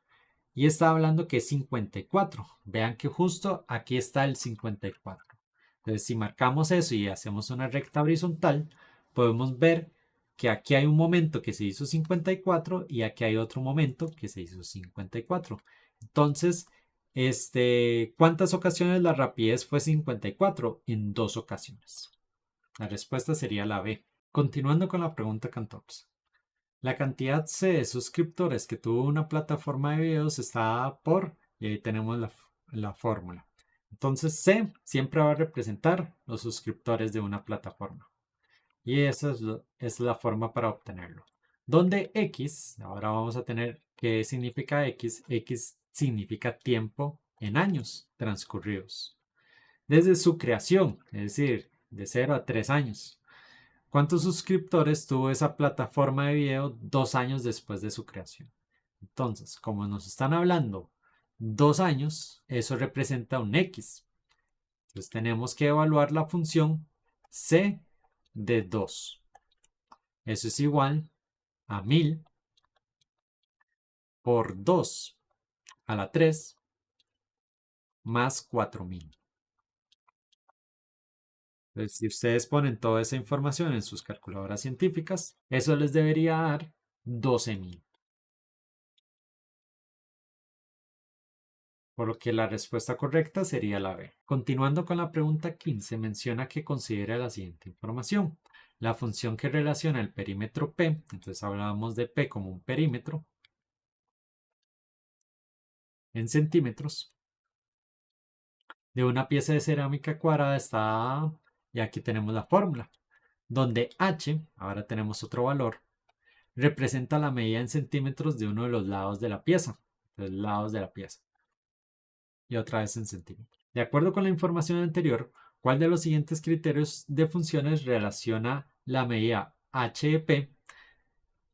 Y está hablando que es 54. Vean que justo aquí está el 54. Entonces, si marcamos eso y hacemos una recta horizontal, podemos ver que aquí hay un momento que se hizo 54 y aquí hay otro momento que se hizo 54. Entonces, ¿cuántas ocasiones la rapidez fue 54? En 2 ocasiones. La respuesta sería la B. Continuando con la pregunta 14. La cantidad C de suscriptores que tuvo una plataforma de videos está por, y ahí tenemos la fórmula. Entonces C siempre va a representar los suscriptores de una plataforma. Y esa es la forma para obtenerlo. Donde X, ahora vamos a tener, ¿qué significa X? X significa tiempo en años transcurridos. Desde su creación, es decir, de 0 a 3 años. ¿Cuántos suscriptores tuvo esa plataforma de video 2 años después de su creación? Entonces, como nos están hablando 2 años, eso representa un X. Entonces tenemos que evaluar la función C de 2. Eso es igual a 1000 por 2 a la 3 más 4000. Entonces, si ustedes ponen toda esa información en sus calculadoras científicas, eso les debería dar 12.000. Por lo que la respuesta correcta sería la B. Continuando con la pregunta 15, menciona que considera la siguiente información. La función que relaciona el perímetro P, entonces hablábamos de P como un perímetro, en centímetros, de una pieza de cerámica cuadrada está, y aquí tenemos la fórmula, donde H, ahora tenemos otro valor, representa la medida en centímetros de uno de los lados de la pieza, los lados de la pieza, y otra vez en centímetros. De acuerdo con la información anterior, ¿cuál de los siguientes criterios de funciones relaciona la medida h de p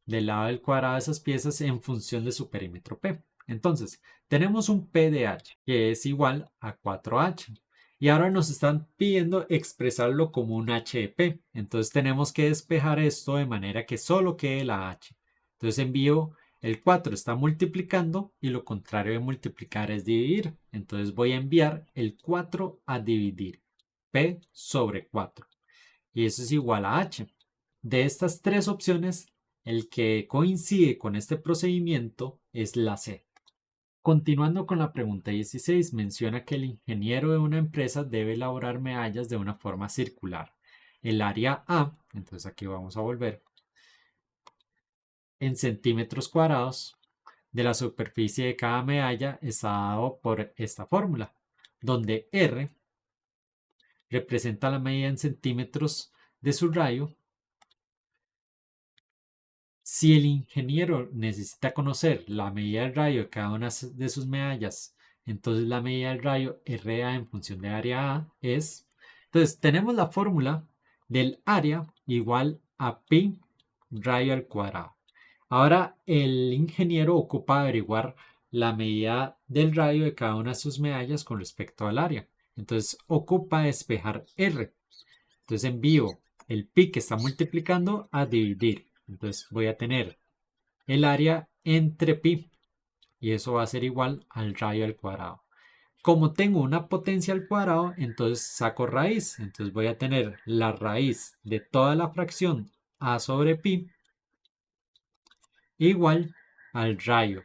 del lado del cuadrado de esas piezas en función de su perímetro P? Entonces, tenemos un P de H que es igual a 4H. Y ahora nos están pidiendo expresarlo como un H de P. Entonces tenemos que despejar esto de manera que solo quede la H. Entonces envío el 4 está multiplicando y lo contrario de multiplicar es dividir. Entonces voy a enviar el 4 a dividir. P sobre 4. Y eso es igual a H. De estas tres opciones, el que coincide con este procedimiento es la C. Continuando con la pregunta 16, menciona que el ingeniero de una empresa debe elaborar medallas de una forma circular. El área A, entonces aquí vamos a volver, en centímetros cuadrados de la superficie de cada medalla está dado por esta fórmula, donde R representa la medida en centímetros de su radio. Si el ingeniero necesita conocer la medida del radio de cada una de sus medallas, entonces la medida del radio RA en función de área A es... Entonces tenemos la fórmula del área igual a pi radio al cuadrado. Ahora el ingeniero ocupa averiguar la medida del radio de cada una de sus medallas con respecto al área. Entonces ocupa despejar R. Entonces envío el pi que está multiplicando a dividir. Entonces voy a tener el área entre pi y eso va a ser igual al radio al cuadrado. Como tengo una potencia al cuadrado, entonces saco raíz. Entonces voy a tener la raíz de toda la fracción a sobre pi igual al radio.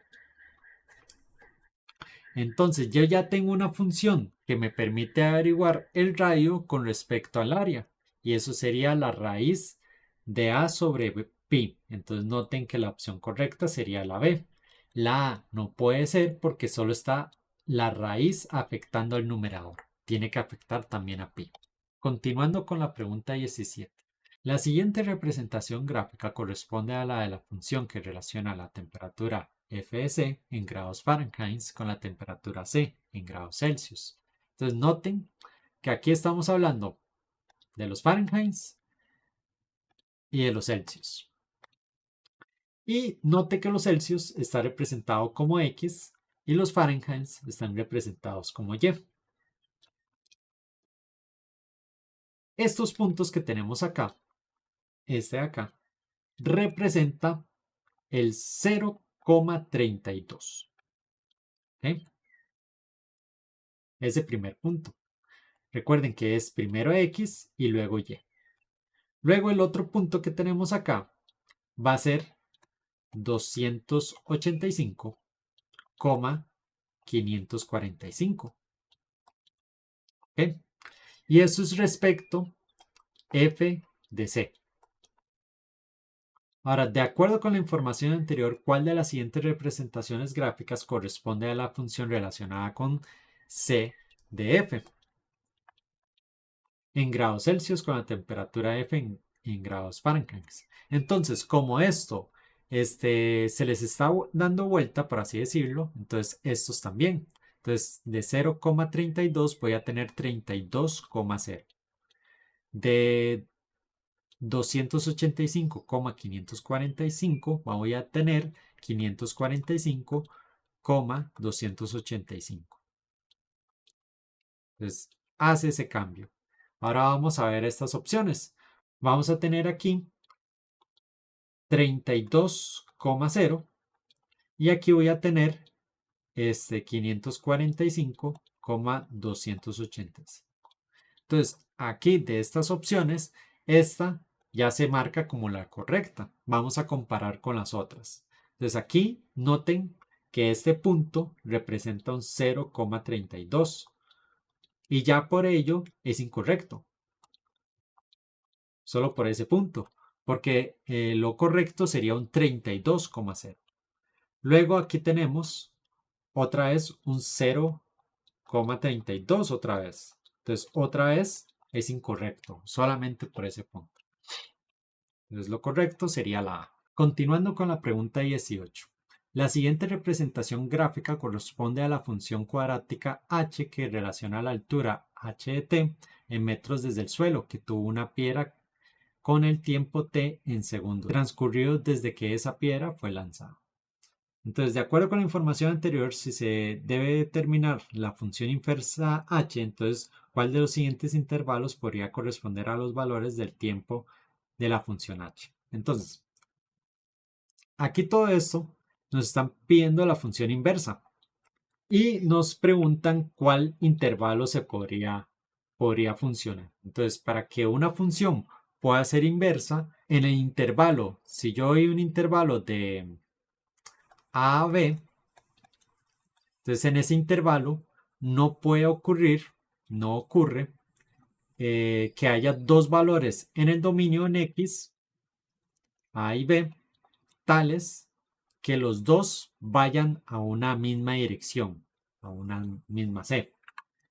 Entonces yo ya tengo una función que me permite averiguar el radio con respecto al área. Y eso sería la raíz de A sobre pi. Entonces noten que la opción correcta sería la B. La A no puede ser porque solo está la raíz afectando al numerador. Tiene que afectar también a pi. Continuando con la pregunta 17. La siguiente representación gráfica corresponde a la de la función que relaciona la temperatura F de C en grados Fahrenheit con la temperatura C en grados Celsius. Entonces noten que aquí estamos hablando de los Fahrenheit y de los Celsius. Y note que los Celsius está representado como X y los Fahrenheit están representados como Y. Estos puntos que tenemos acá, este de acá, representa el 0,32. ¿Okay? Ese primer punto. Recuerden que es primero X y luego Y. Luego el otro punto que tenemos acá va a ser 285,545. ¿Okay? Y eso es respecto F de C. Ahora, de acuerdo con la información anterior, ¿cuál de las siguientes representaciones gráficas corresponde a la función relacionada con C de F? En grados Celsius con la temperatura F en grados Fahrenheit. Entonces, como esto se les está dando vuelta, por así decirlo, entonces estos también. Entonces, de 0,32 voy a tener 32,0. De 285,545 voy a tener 545,285. Entonces, hace ese cambio. Ahora vamos a ver estas opciones. Vamos a tener aquí 32,0 y aquí voy a tener 545,285. Entonces, aquí de estas opciones, esta ya se marca como la correcta. Vamos a comparar con las otras. Entonces, aquí noten que este punto representa un 0,32 y ya por ello es incorrecto. Solo por ese punto, porque lo correcto sería un 32,0. Luego aquí tenemos otra vez un 0,32 otra vez. Entonces otra vez es incorrecto, solamente por ese punto. Entonces lo correcto sería la A. Continuando con la pregunta 18. La siguiente representación gráfica corresponde a la función cuadrática h que relaciona la altura h de t en metros desde el suelo que tuvo una piedra con el tiempo t en segundos transcurridos desde que esa piedra fue lanzada. Entonces, de acuerdo con la información anterior, si se debe determinar la función inversa h, entonces, ¿cuál de los siguientes intervalos podría corresponder a los valores del tiempo de la función h? Entonces, aquí todo esto nos están pidiendo la función inversa y nos preguntan cuál intervalo se podría funcionar. Entonces, para que una función puede ser inversa en el intervalo. Si yo doy un intervalo de A a B, entonces en ese intervalo no puede ocurrir, no ocurre que haya dos valores en el dominio en X, A y B, tales que los dos vayan a una misma dirección, a una misma C.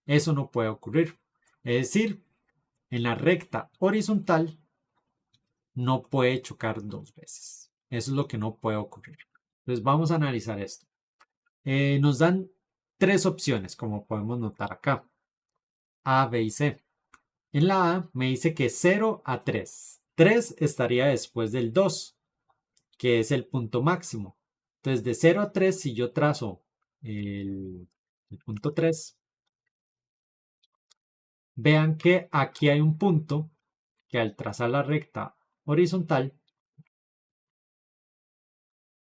Eso no puede ocurrir. Es decir, en la recta horizontal no puede chocar dos veces. Eso es lo que no puede ocurrir. Entonces vamos a analizar esto. Nos dan tres opciones, como podemos notar acá. A, B y C. En la A me dice que 0 a 3. 3 estaría después del 2, que es el punto máximo. Entonces de 0 a 3, si yo trazo el punto 3, vean que aquí hay un punto que al trazar la recta horizontal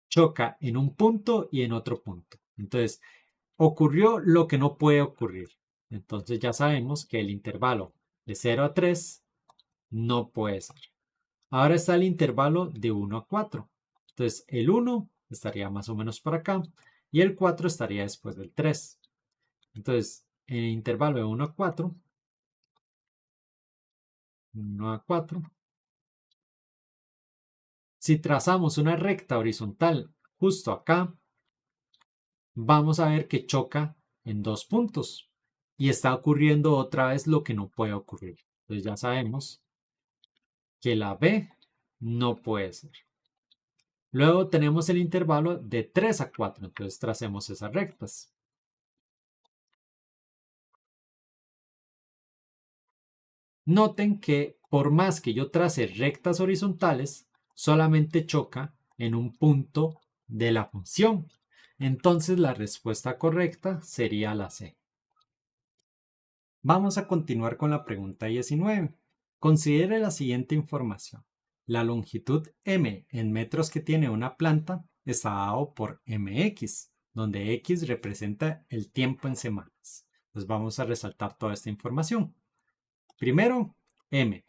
choca en un punto y en otro punto. Entonces, ocurrió lo que no puede ocurrir. Entonces ya sabemos que el intervalo de 0 a 3 no puede ser. Ahora está el intervalo de 1 a 4. Entonces el 1 estaría más o menos por acá y el 4 estaría después del 3. Entonces, en el intervalo de 1 a 4, 1 a 4, si trazamos una recta horizontal justo acá, vamos a ver que choca en dos puntos y está ocurriendo otra vez lo que no puede ocurrir. Entonces ya sabemos que la B no puede ser. Luego tenemos el intervalo de 3 a 4, entonces tracemos esas rectas. Noten que por más que yo trace rectas horizontales, solamente choca en un punto de la función. Entonces la respuesta correcta sería la C. Vamos a continuar con la pregunta 19. Considere la siguiente información. La longitud m en metros que tiene una planta está dado por mx, donde x representa el tiempo en semanas. Entonces vamos a resaltar toda esta información. Primero, m,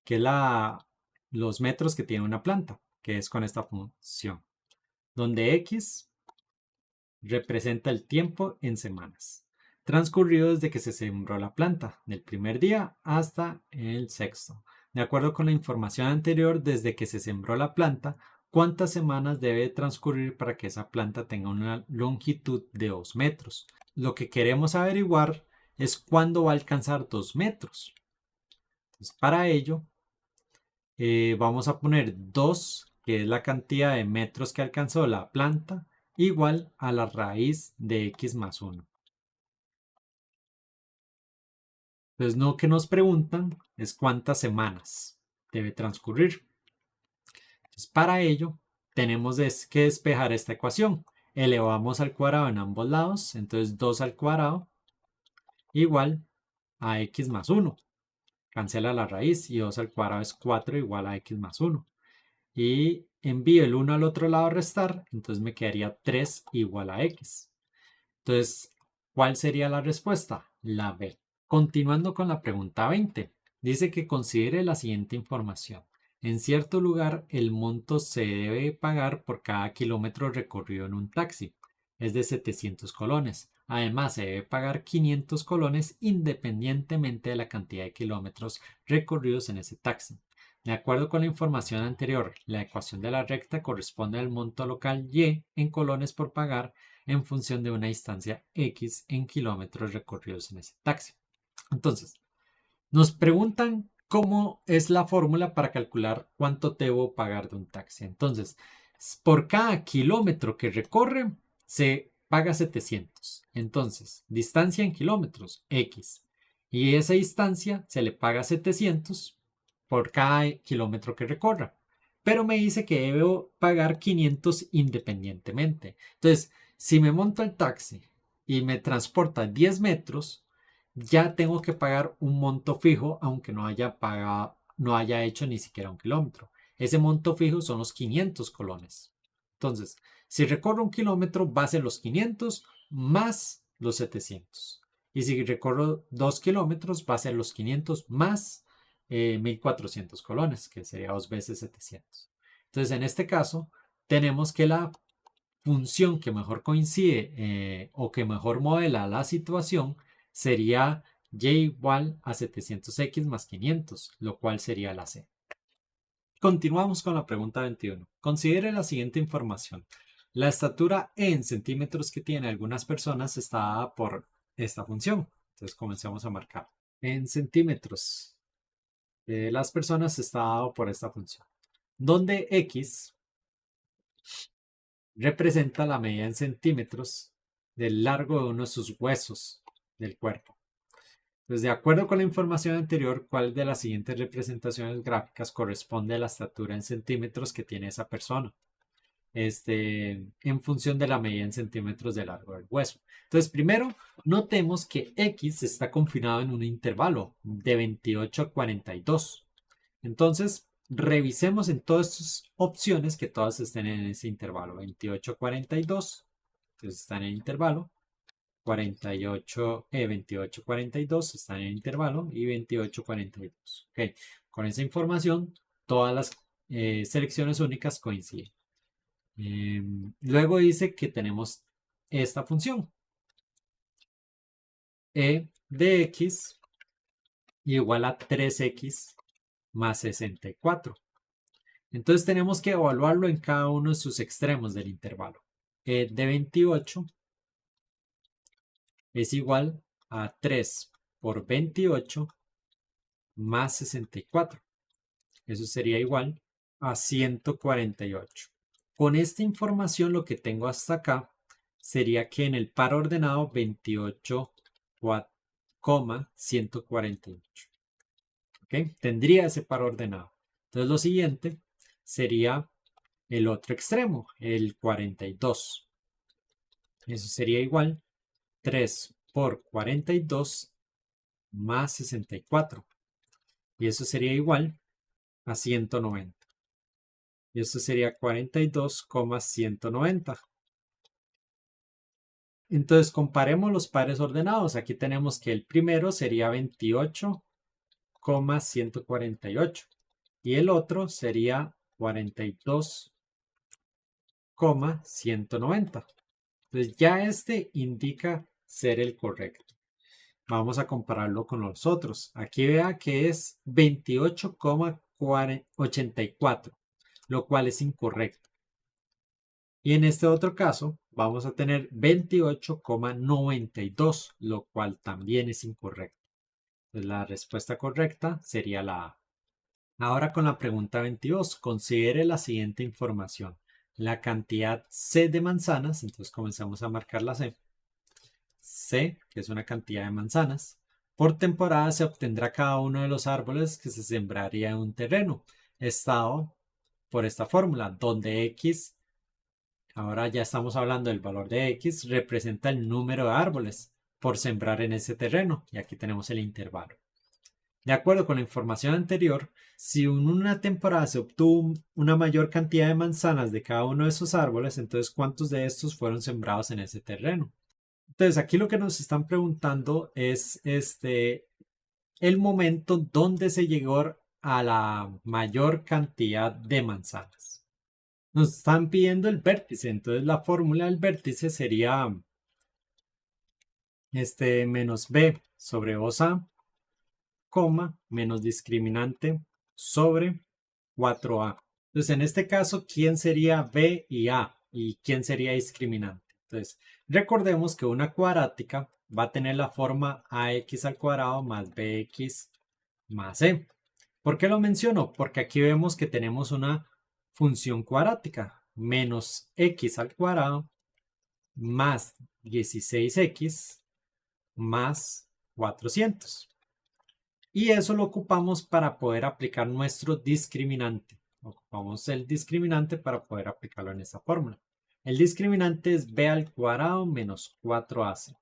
que es los metros que tiene una planta, que es con esta función, donde x representa el tiempo en semanas, transcurrido desde que se sembró la planta, del primer día hasta el sexto. De acuerdo con la información anterior, desde que se sembró la planta, ¿cuántas semanas debe transcurrir para que esa planta tenga una longitud de 2 metros? Lo que queremos averiguar es cuándo va a alcanzar 2 metros. Entonces, para ello, vamos a poner 2, que es la cantidad de metros que alcanzó la planta, igual a la raíz de x más 1. Entonces, lo que nos preguntan es cuántas semanas debe transcurrir. Entonces, para ello, tenemos que despejar esta ecuación. Elevamos al cuadrado en ambos lados, entonces 2 al cuadrado igual a x más 1. Cancela la raíz y 2 al cuadrado es 4 igual a x más 1. Y envío el 1 al otro lado a restar, entonces me quedaría 3 igual a x. Entonces, ¿cuál sería la respuesta? La B. Continuando con la pregunta 20, dice que considere la siguiente información. En cierto lugar, el monto se debe pagar por cada kilómetro recorrido en un taxi. Es de 700 colones. Además, se debe pagar 500 colones independientemente de la cantidad de kilómetros recorridos en ese taxi. De acuerdo con la información anterior, la ecuación de la recta corresponde al monto local Y en colones por pagar en función de una distancia X en kilómetros recorridos en ese taxi. Entonces, nos preguntan cómo es la fórmula para calcular cuánto debo pagar de un taxi. Entonces, por cada kilómetro que recorre, se paga 700. Entonces, distancia en kilómetros, X. Y esa distancia se le paga 700 por cada kilómetro que recorra. Pero me dice que debo pagar 500 independientemente. Entonces, si me monto el taxi y me transporta 10 metros, ya tengo que pagar un monto fijo, aunque no haya hecho ni siquiera un kilómetro. Ese monto fijo son los 500 colones. Entonces, si recorro un kilómetro, va a ser los 500 más los 700. Y si recorro 2 kilómetros, va a ser los 500 más 1400 colones, que sería 2 veces 700. Entonces, en este caso, tenemos que la función que mejor coincide o que mejor modela la situación sería y igual a 700x más 500, lo cual sería la c. Continuamos con la pregunta 21. Considere la siguiente información. La estatura en centímetros que tienen algunas personas está dada por esta función. Entonces comencemos a marcar. En centímetros de las personas está dado por esta función, donde x representa la medida en centímetros del largo de uno de sus huesos del cuerpo. Entonces, de acuerdo con la información anterior, ¿cuál de las siguientes representaciones gráficas corresponde a la estatura en centímetros que tiene esa persona? En función de la medida en centímetros de largo del hueso. Entonces, primero, notemos que X está confinado en un intervalo de 28 a 42. Entonces, revisemos en todas estas opciones que todas estén en ese intervalo. 28 a 42, entonces están en el intervalo. 28, 42 están en el intervalo y 28, 42. Ok, con esa información, todas las selecciones únicas coinciden. Luego dice que tenemos esta función. E de x igual a 3x más 64. Entonces tenemos que evaluarlo en cada uno de sus extremos del intervalo. E de 28 es igual a 3 por 28 más 64. Eso sería igual a 148. Con esta información lo que tengo hasta acá sería que en el par ordenado 28,148. ¿Ok? Tendría ese par ordenado. Entonces lo siguiente sería el otro extremo, el 42. Eso sería igual 3 por 42 más 64. Y eso sería igual a 190. Y esto sería 42,190. Entonces comparemos los pares ordenados. Aquí tenemos que el primero sería 28,148 y el otro sería 42,190. Entonces ya este indica ser el correcto. Vamos a compararlo con los otros. Aquí vea que es 28,84, lo cual es incorrecto. Y en este otro caso vamos a tener 28,92, lo cual también es incorrecto. Entonces, la respuesta correcta sería la A. Ahora con la pregunta 22, considere la siguiente información. La cantidad C de manzanas, entonces comenzamos a marcar la C. C, que es una cantidad de manzanas. Por temporada se obtendrá cada uno de los árboles que se sembraría en un terreno, estado por esta fórmula, donde X, ahora ya estamos hablando del valor de X, representa el número de árboles por sembrar en ese terreno. Y aquí tenemos el intervalo. De acuerdo con la información anterior, si en una temporada se obtuvo una mayor cantidad de manzanas de cada uno de esos árboles, entonces ¿cuántos de estos fueron sembrados en ese terreno? Entonces aquí lo que nos están preguntando es el momento donde se llegó a la mayor cantidad de manzanas. Nos están pidiendo el vértice, entonces la fórmula del vértice sería menos b sobre 2a, menos discriminante sobre 4a. Entonces en este caso, ¿quién sería b y a? ¿Y quién sería discriminante? Entonces recordemos que una cuadrática va a tener la forma ax al cuadrado más bx más c. ¿Por qué lo menciono? Porque aquí vemos que tenemos una función cuadrática, menos x al cuadrado más 16x más 400. Y eso lo ocupamos para poder aplicar nuestro discriminante. Ocupamos el discriminante para poder aplicarlo en esta fórmula. El discriminante es b al cuadrado menos 4ac.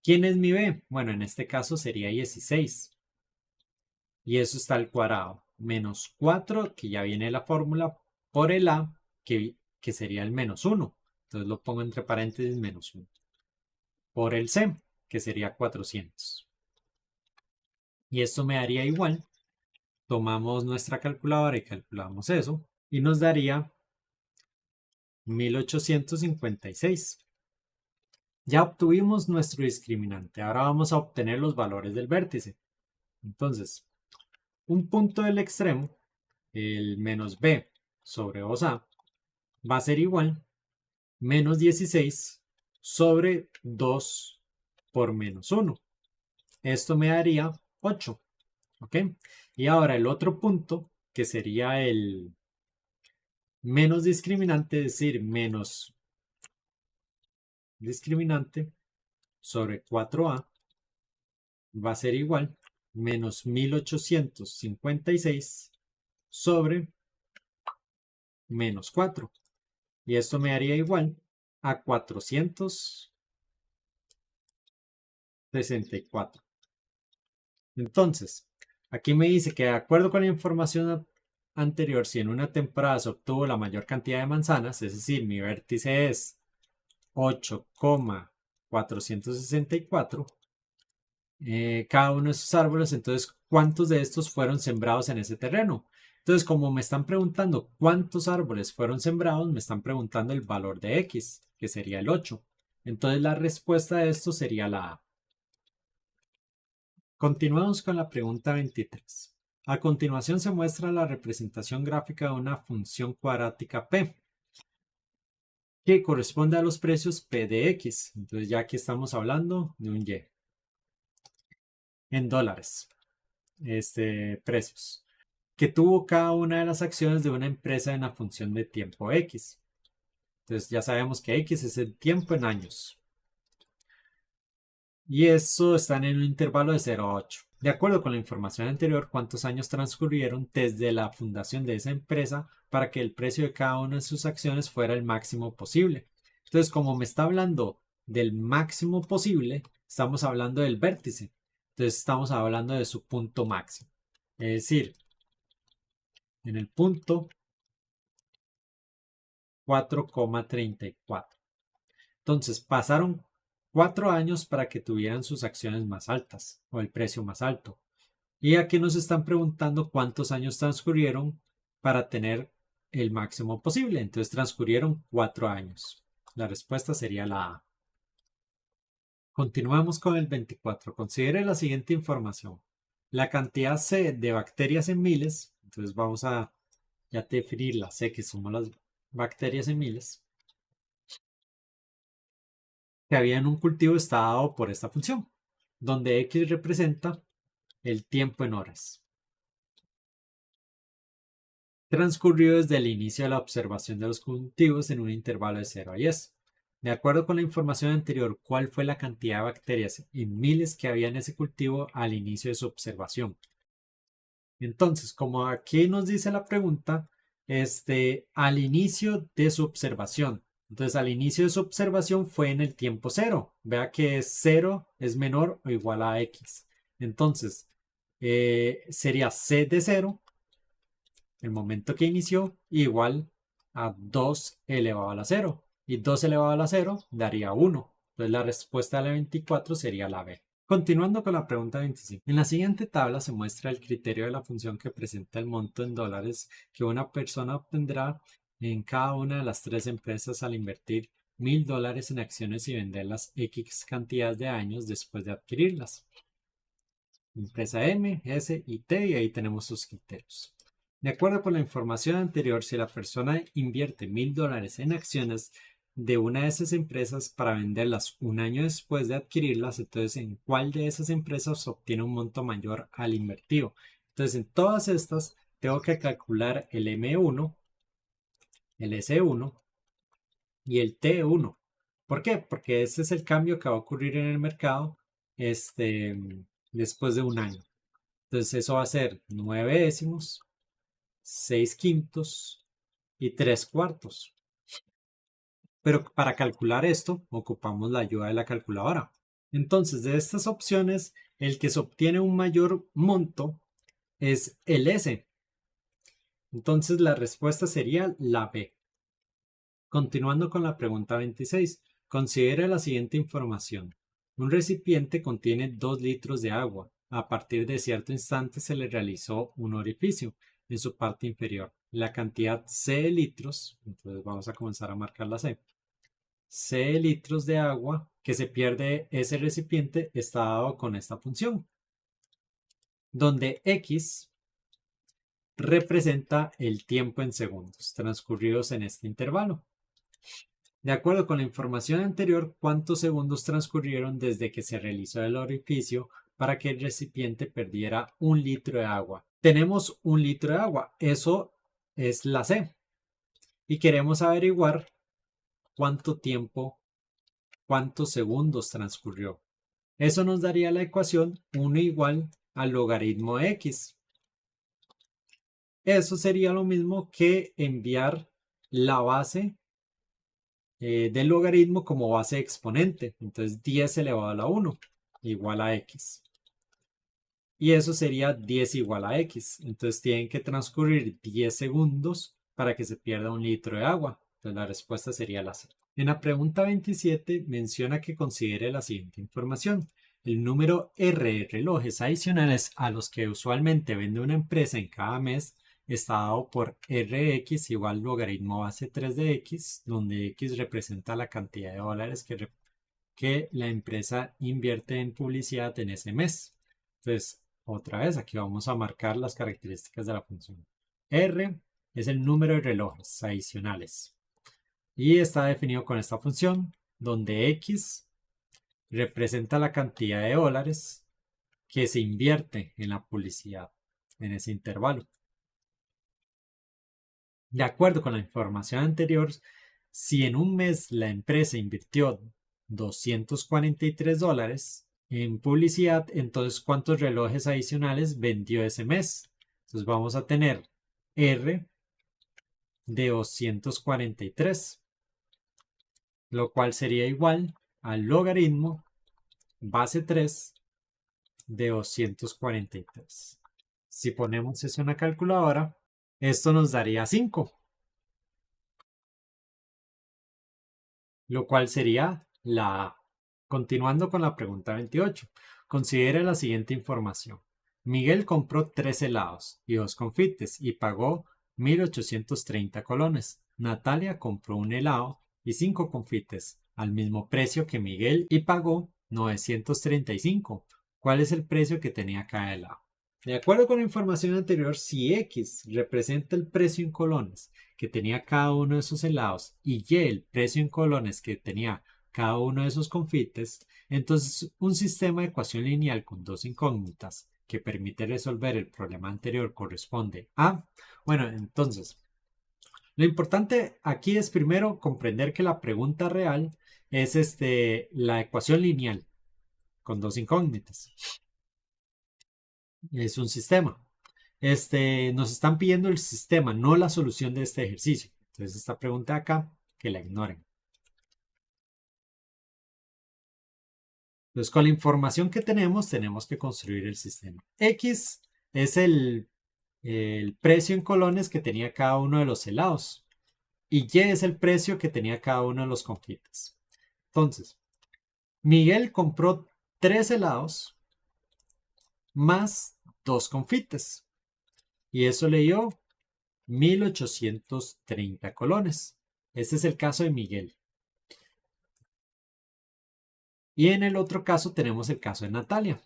¿Quién es mi b? Bueno, en este caso sería 16. Y eso está al cuadrado. Menos 4, que ya viene la fórmula, por el a, que sería el menos 1. Entonces lo pongo entre paréntesis menos 1. Por el c, que sería 400. Y esto me daría igual tomamos nuestra calculadora y calculamos eso y nos daría 1856. Ya obtuvimos nuestro discriminante. Ahora vamos a obtener los valores del vértice. Entonces, un punto del extremo, el menos b sobre 2a, va a ser igual menos 16 sobre 2 por menos 1. Esto me daría 8. ¿Ok? Y ahora el otro punto, que sería el menos discriminante, es decir, menos discriminante sobre 4a, va a ser igual menos 1856 sobre menos 4. Y esto me daría igual a 464. Entonces, aquí me dice que de acuerdo con la información anterior, si en una temporada se obtuvo la mayor cantidad de manzanas, es decir, mi vértice es 8,464, cada uno de esos árboles, entonces, ¿cuántos de estos fueron sembrados en ese terreno? Entonces, como me están preguntando cuántos árboles fueron sembrados, me están preguntando el valor de X, que sería el 8. Entonces, la respuesta de esto sería la A. Continuamos con la pregunta 23. A continuación se muestra la representación gráfica de una función cuadrática P, que corresponde a los precios P de X. Entonces, ya aquí estamos hablando de un Y. En dólares. Precios, que tuvo cada una de las acciones de una empresa en la función de tiempo X. Entonces ya sabemos que X es el tiempo en años. Y eso está en un intervalo de 0 a 8. De acuerdo con la información anterior, ¿cuántos años transcurrieron desde la fundación de esa empresa para que el precio de cada una de sus acciones fuera el máximo posible? Entonces, como me está hablando del máximo posible, estamos hablando del vértice. Entonces, estamos hablando de su punto máximo. Es decir, en el punto 4,34. Entonces pasaron 4 años para que tuvieran sus acciones más altas o el precio más alto. Y aquí nos están preguntando cuántos años transcurrieron para tener el máximo posible. Entonces transcurrieron 4 años. La respuesta sería la A. Continuamos con el 24. Considere la siguiente información. La cantidad C de bacterias en miles, entonces vamos a ya definir la C, que somos las bacterias en miles, que había en un cultivo está dado por esta función, donde X representa el tiempo en horas. Transcurrió desde el inicio de la observación de los cultivos en un intervalo de 0 a 10. De acuerdo con la información anterior, ¿cuál fue la cantidad de bacterias en miles que había en ese cultivo al inicio de su observación? Entonces, como aquí nos dice la pregunta, al inicio de su observación. Entonces, al inicio de su observación fue en el tiempo 0. Vea que 0 es menor o igual a X. Entonces, sería C de 0, el momento que inició, igual a 2 elevado a la 0. Y 2 elevado a la 0 daría 1. Entonces, la respuesta a la 24 sería la B. Continuando con la pregunta 25. En la siguiente tabla se muestra el criterio de la función que presenta el monto en dólares que una persona obtendrá en cada una de las 3 empresas al invertir $1000 en acciones y venderlas X cantidad de años después de adquirirlas. Empresa M, S y T, y ahí tenemos sus criterios. De acuerdo con la información anterior, si la persona invierte $1000 en acciones de una de esas empresas para venderlas un año después de adquirirlas, entonces ¿en cuál de esas empresas obtiene un monto mayor al invertido? Entonces en todas estas tengo que calcular el M1, el S1 y el T1. ¿Por qué? Porque ese es el cambio que va a ocurrir en el mercado después de un año. Entonces eso va a ser 9 décimos, 6 quintos y 3 cuartos. Pero para calcular esto, ocupamos la ayuda de la calculadora. Entonces, de estas opciones, el que se obtiene un mayor monto es el S. Entonces, la respuesta sería la B. Continuando con la pregunta 26, considere la siguiente información. Un recipiente contiene 2 litros de agua a partir de cierto instante se le realizó un orificio en su parte inferior. La cantidad C de litros, entonces vamos a comenzar a marcar la C. C de litros de agua que se pierde ese recipiente está dado con esta función, donde X representa el tiempo en segundos transcurridos en este intervalo. De acuerdo con la información anterior, ¿cuántos segundos transcurrieron desde que se realizó el orificio para que el recipiente perdiera 1 litro de agua? Tenemos 1 litro de agua, eso es la C. Y queremos averiguar cuánto tiempo, cuántos segundos transcurrió. Eso nos daría la ecuación 1 igual al logaritmo de X. Eso sería lo mismo que enviar la base del logaritmo como base exponente. Entonces 10 elevado a la 1 igual a X. Y eso sería 10 igual a X. Entonces tienen que transcurrir 10 segundos para que se pierda 1 litro de agua. Entonces la respuesta sería la C. En la pregunta 27 menciona que considere la siguiente información. El número R de relojes adicionales a los que usualmente vende una empresa en cada mes está dado por Rx igual logaritmo base 3 de X, donde X representa la cantidad de dólares que la empresa invierte en publicidad en ese mes. Entonces, otra vez, aquí vamos a marcar las características de la función. R es el número de relojes adicionales y está definido con esta función, donde X representa la cantidad de dólares que se invierte en la publicidad en ese intervalo. De acuerdo con la información anterior, si en un mes la empresa invirtió $243 en publicidad, entonces ¿cuántos relojes adicionales vendió ese mes? Entonces vamos a tener R de 243, lo cual sería igual al logaritmo base 3 de 243. Si ponemos eso en la calculadora, esto nos daría 5, lo cual sería la A. Continuando con la pregunta 28, considere la siguiente información. Miguel compró 3 helados y 2 confites y pagó 1.830 colones. Natalia compró un helado y 5 confites al mismo precio que Miguel y pagó 935. ¿Cuál es el precio que tenía cada helado? De acuerdo con la información anterior, si X representa el precio en colones que tenía cada uno de esos helados y Y el precio en colones que tenía cada uno de esos confites, entonces un sistema de ecuación lineal con dos incógnitas que permite resolver el problema anterior corresponde a... Bueno, entonces, lo importante aquí es primero comprender que la pregunta real es la ecuación lineal con dos incógnitas. Es un sistema. Nos están pidiendo el sistema, no la solución de este ejercicio. Entonces esta pregunta acá, que la ignoren. Entonces con la información que tenemos que construir el sistema. X es el precio en colones que tenía cada uno de los helados. Y Y es el precio que tenía cada uno de los confites. Entonces, Miguel compró 3 helados más 2 confites. Y eso le dio 1.830 colones. Este es el caso de Miguel. Y en el otro caso tenemos el caso de Natalia.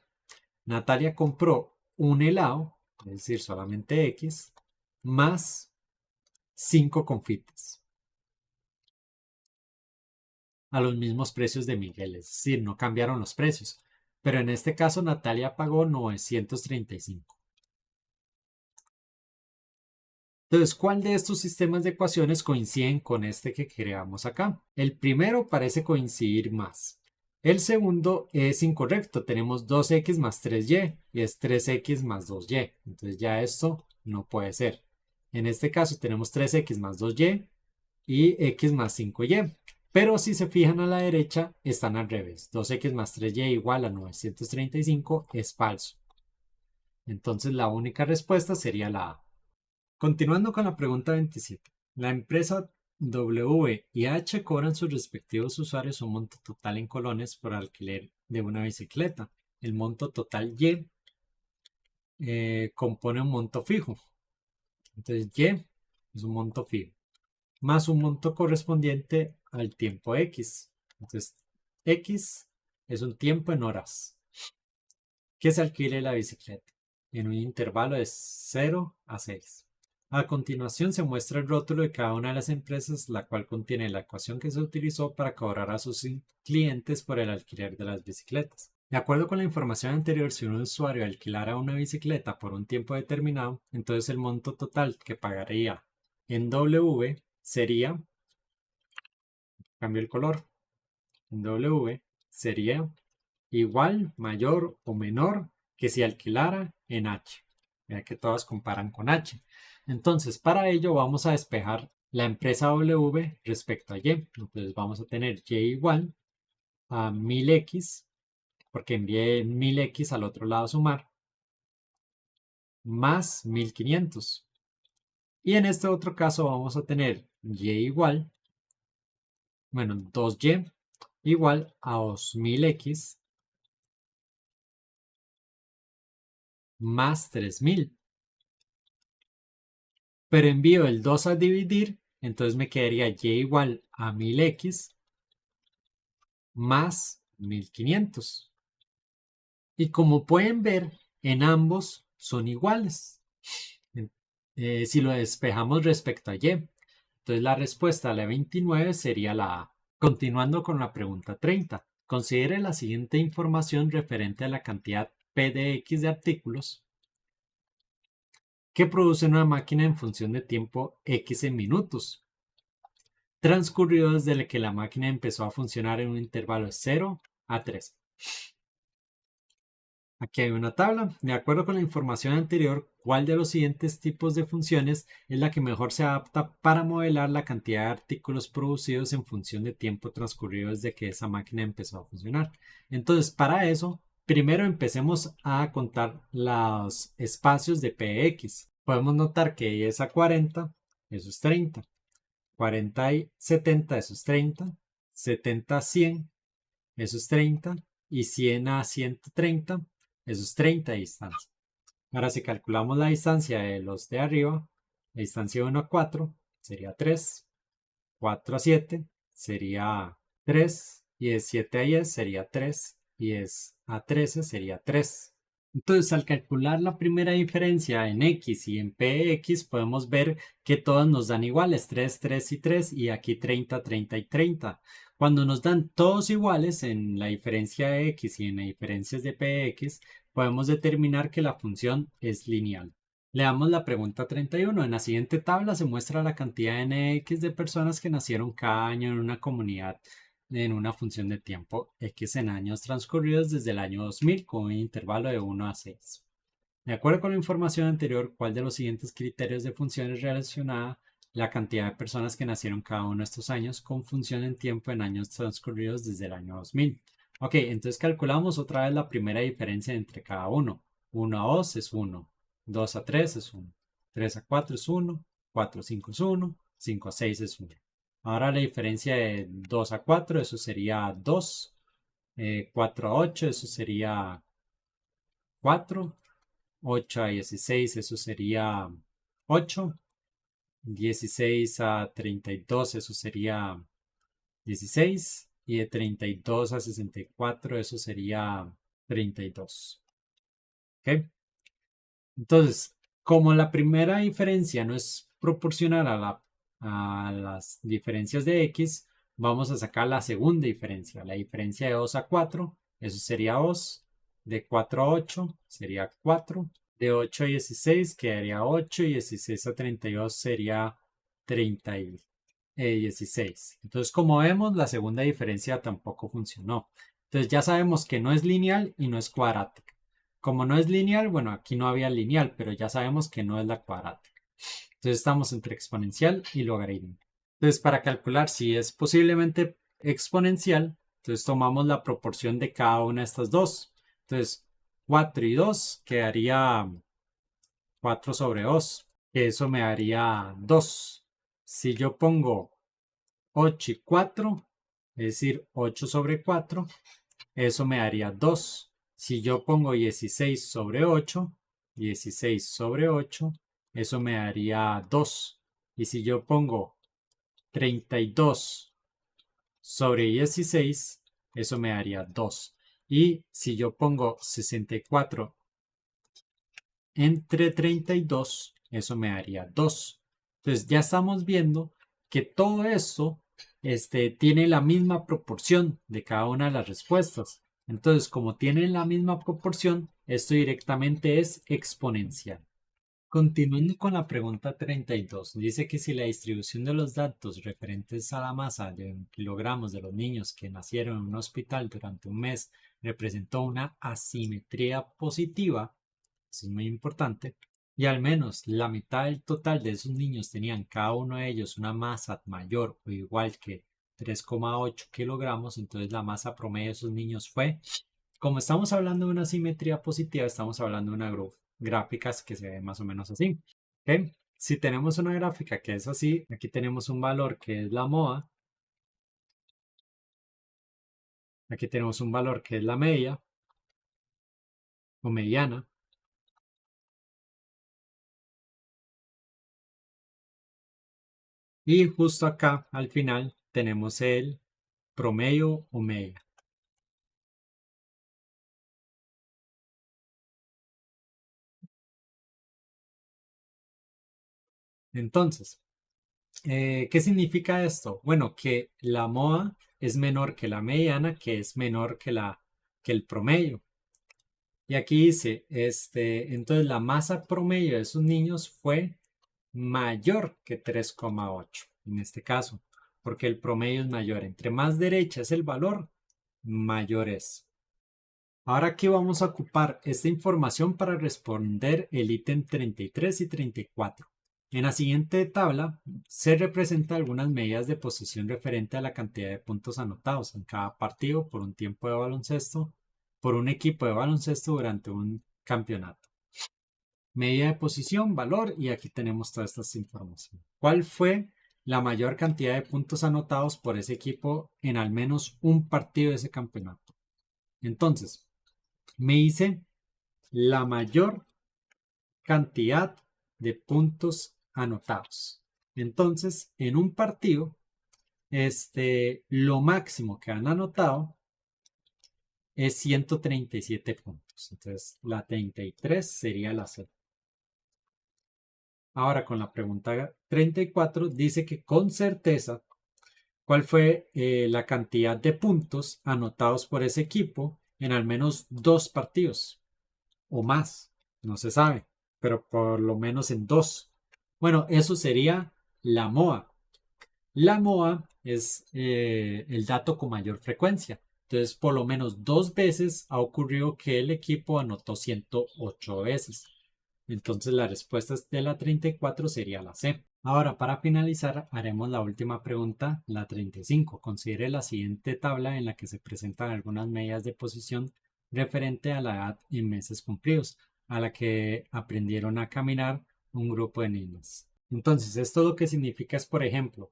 Natalia compró un helado, es decir, solamente X, más 5 confites. A los mismos precios de Miguel, es decir, no cambiaron los precios. Pero en este caso Natalia pagó 935. Entonces, ¿cuál de estos sistemas de ecuaciones coinciden con este que creamos acá? El primero parece coincidir más. El segundo es incorrecto. Tenemos 2x más 3y y es 3x más 2y. Entonces ya esto no puede ser. En este caso tenemos 3x más 2y y x más 5y. Pero si se fijan a la derecha, están al revés. 2x más 3y igual a 935 es falso. Entonces la única respuesta sería la A. Continuando con la pregunta 27. La empresa W y H cobran sus respectivos usuarios un monto total en colones por alquiler de una bicicleta. El monto total Y compone un monto fijo. Entonces Y es un monto fijo, más un monto correspondiente al tiempo X. Entonces X es un tiempo en horas que se alquile la bicicleta en un intervalo de 0 a 6. A continuación se muestra el rótulo de cada una de las empresas, la cual contiene la ecuación que se utilizó para cobrar a sus clientes por el alquiler de las bicicletas. De acuerdo con la información anterior, si un usuario alquilara una bicicleta por un tiempo determinado, entonces el monto total que pagaría en W sería, cambio el color, en W sería igual, mayor o menor que si alquilara en H. Ya que todas comparan con H. Entonces, para ello vamos a despejar la empresa W respecto a Y. Entonces vamos a tener Y igual a 1000X, porque envié 1000X al otro lado sumar, más 1500. Y en este otro caso vamos a tener Y igual, bueno, 2Y igual a 2000X más 3000. Pero envío el 2 a dividir, entonces me quedaría Y igual a 1000X más 1500. Y como pueden ver, en ambos son iguales. Si lo despejamos respecto a Y, entonces la respuesta a la 29 sería la A. Continuando con la pregunta 30. Considere la siguiente información referente a la cantidad P de X de artículos que produce una máquina en función de tiempo X en minutos, transcurrido desde que la máquina empezó a funcionar en un intervalo de 0 a 3. Aquí hay una tabla. De acuerdo con la información anterior, ¿cuál de los siguientes tipos de funciones es la que mejor se adapta para modelar la cantidad de artículos producidos en función de tiempo transcurrido desde que esa máquina empezó a funcionar? Entonces, para eso, primero empecemos a contar los espacios de PX. Podemos notar que Y es a 40, eso es 30. 40 y 70, eso es 30. 70 a 100, eso es 30. Y 100 a 130, eso es 30 de distancia. Ahora, si calculamos la distancia de los de arriba, la distancia de 1 a 4 sería 3. 4 a 7 sería 3. Y de 7 a 10 sería 3. Y 10 a 13 sería 3. Entonces, al calcular la primera diferencia en X y en PX, podemos ver que todas nos dan iguales, 3, 3 y 3, y aquí 30, 30 y 30. Cuando nos dan todos iguales en la diferencia de X y en las diferencias de PX, podemos determinar que la función es lineal. Leamos la pregunta 31. En la siguiente tabla se muestra la cantidad NX de personas que nacieron cada año en una comunidad en una función de tiempo X en años transcurridos desde el año 2000 con un intervalo de 1 a 6. De acuerdo con la información anterior, ¿cuál de los siguientes criterios de funciones relaciona la cantidad de personas que nacieron cada uno de estos años con función en tiempo en años transcurridos desde el año 2000? Ok, entonces calculamos otra vez la primera diferencia entre cada uno. 1 a 2 es 1, 2 a 3 es 1, 3 a 4 es 1, 4 a 5 es 1, 5 a 6 es 1. Ahora la diferencia de 2 a 4, eso sería 2. 4 a 8, eso sería 4. 8 a 16, eso sería 8. 16 a 32, eso sería 16. Y de 32 a 64, eso sería 32. ¿Ok? Entonces, como la primera diferencia no es proporcional a las diferencias de X, vamos a sacar la segunda diferencia. La diferencia de 2 a 4, eso sería 2. De 4 a 8 sería 4. De 8 a 16 quedaría 8. Y 16 a 32 sería 30 y 16. Entonces, como vemos, la segunda diferencia tampoco funcionó. Entonces ya sabemos que no es lineal y no es cuadrática. Como no es lineal, bueno, aquí no había lineal, pero ya sabemos que no es la cuadrática. Entonces estamos entre exponencial y logaritmo. Entonces, para calcular si es posiblemente exponencial, entonces tomamos la proporción de cada una de estas dos. Entonces, 4 y 2 quedaría 4 sobre 2. Eso me daría 2. Si yo pongo 8 y 4, es decir, 8 sobre 4, eso me daría 2. Si yo pongo 16 sobre 8, 16 sobre 8, eso me daría 2. Y si yo pongo 32 sobre 16, eso me daría 2. Y si yo pongo 64 entre 32, eso me daría 2. Entonces ya estamos viendo que todo esto tiene la misma proporción de cada una de las respuestas. Entonces, como tienen la misma proporción, esto directamente es exponencial. Continuando con la pregunta 32, dice que si la distribución de los datos referentes a la masa de kilogramos de los niños que nacieron en un hospital durante un mes representó una asimetría positiva, eso es muy importante, y al menos la mitad del total de esos niños tenían cada uno de ellos una masa mayor o igual que 3,8 kilogramos, entonces la masa promedio de esos niños fue, como estamos hablando de una simetría positiva, estamos hablando de una gráfica que se ve más o menos así. ¿Ok? Si tenemos una gráfica que es así, aquí tenemos un valor que es la MOA, aquí tenemos un valor que es la media o mediana, y justo acá al final tenemos el promedio o media. Entonces, ¿qué significa esto? Bueno, que la MOA es menor que la mediana, que es menor que el promedio. Y aquí dice, entonces la masa promedio de esos niños fue mayor que 3,8 en este caso, porque el promedio es mayor. Entre más derecha es el valor, mayor es. Ahora aquí vamos a ocupar esta información para responder el ítem 33 y 34. En la siguiente tabla se representan algunas medidas de posición referente a la cantidad de puntos anotados en cada partido por un tiempo de baloncesto, por un equipo de baloncesto durante un campeonato. Medida de posición, valor, y aquí tenemos todas estas informaciones. ¿Cuál fue la mayor cantidad de puntos anotados por ese equipo en al menos un partido de ese campeonato? Entonces, me hice la mayor cantidad de puntos anotados. Entonces, en un partido, lo máximo que han anotado es 137 puntos. Entonces, la 33 sería la C. Ahora, con la pregunta 34, dice que con certeza, ¿cuál fue la cantidad de puntos anotados por ese equipo en al menos 2 partidos? O más, no se sabe, pero por lo menos en 2. Bueno, eso sería la MOA. La MOA es el dato con mayor frecuencia. Entonces, por lo menos 2 veces ha ocurrido que el equipo anotó 108 veces. Entonces, la respuesta de la 34 sería la C. Ahora, para finalizar, haremos la última pregunta, la 35. Considere la siguiente tabla en la que se presentan algunas medidas de posición referente a la edad en meses cumplidos, a la que aprendieron a caminar un grupo de niños. Entonces, esto lo que significa es, por ejemplo,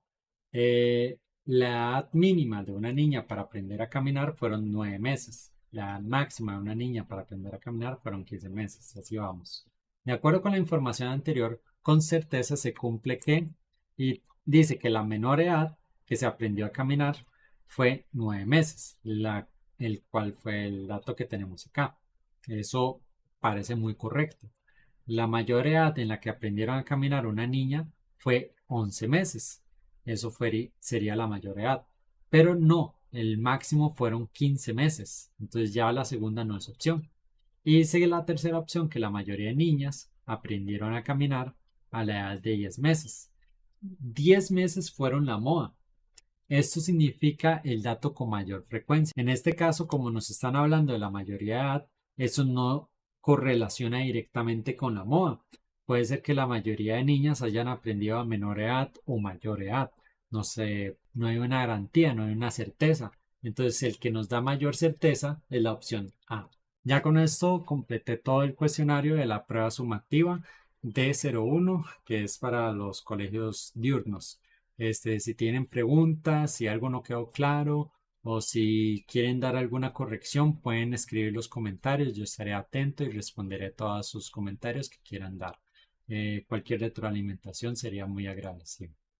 la edad mínima de una niña para aprender a caminar fueron 9 meses. La edad máxima de una niña para aprender a caminar fueron 15 meses. Así vamos. De acuerdo con la información anterior, con certeza se cumple que, y dice que la menor edad que se aprendió a caminar fue 9 meses, el cual fue el dato que tenemos acá. Eso parece muy correcto. La mayor edad en la que aprendieron a caminar una niña fue 11 meses. Eso sería la mayor edad. Pero no, el máximo fueron 15 meses. Entonces ya la segunda no es opción. Y sigue la tercera opción, que la mayoría de niñas aprendieron a caminar a la edad de 10 meses. 10 meses fueron la MOA. Esto significa el dato con mayor frecuencia. En este caso, como nos están hablando de la mayoría de edad, eso no correlaciona directamente con la MOA. Puede ser que la mayoría de niñas hayan aprendido a menor edad o mayor edad. No sé, no hay una garantía, no hay una certeza. Entonces, el que nos da mayor certeza es la opción A. Ya con esto completé todo el cuestionario de la prueba sumativa D01, que es para los colegios diurnos. Si tienen preguntas, si algo no quedó claro O si quieren dar alguna corrección, pueden escribir los comentarios. Yo estaré atento y responderé todos sus comentarios que quieran dar. Cualquier retroalimentación sería muy agradecido.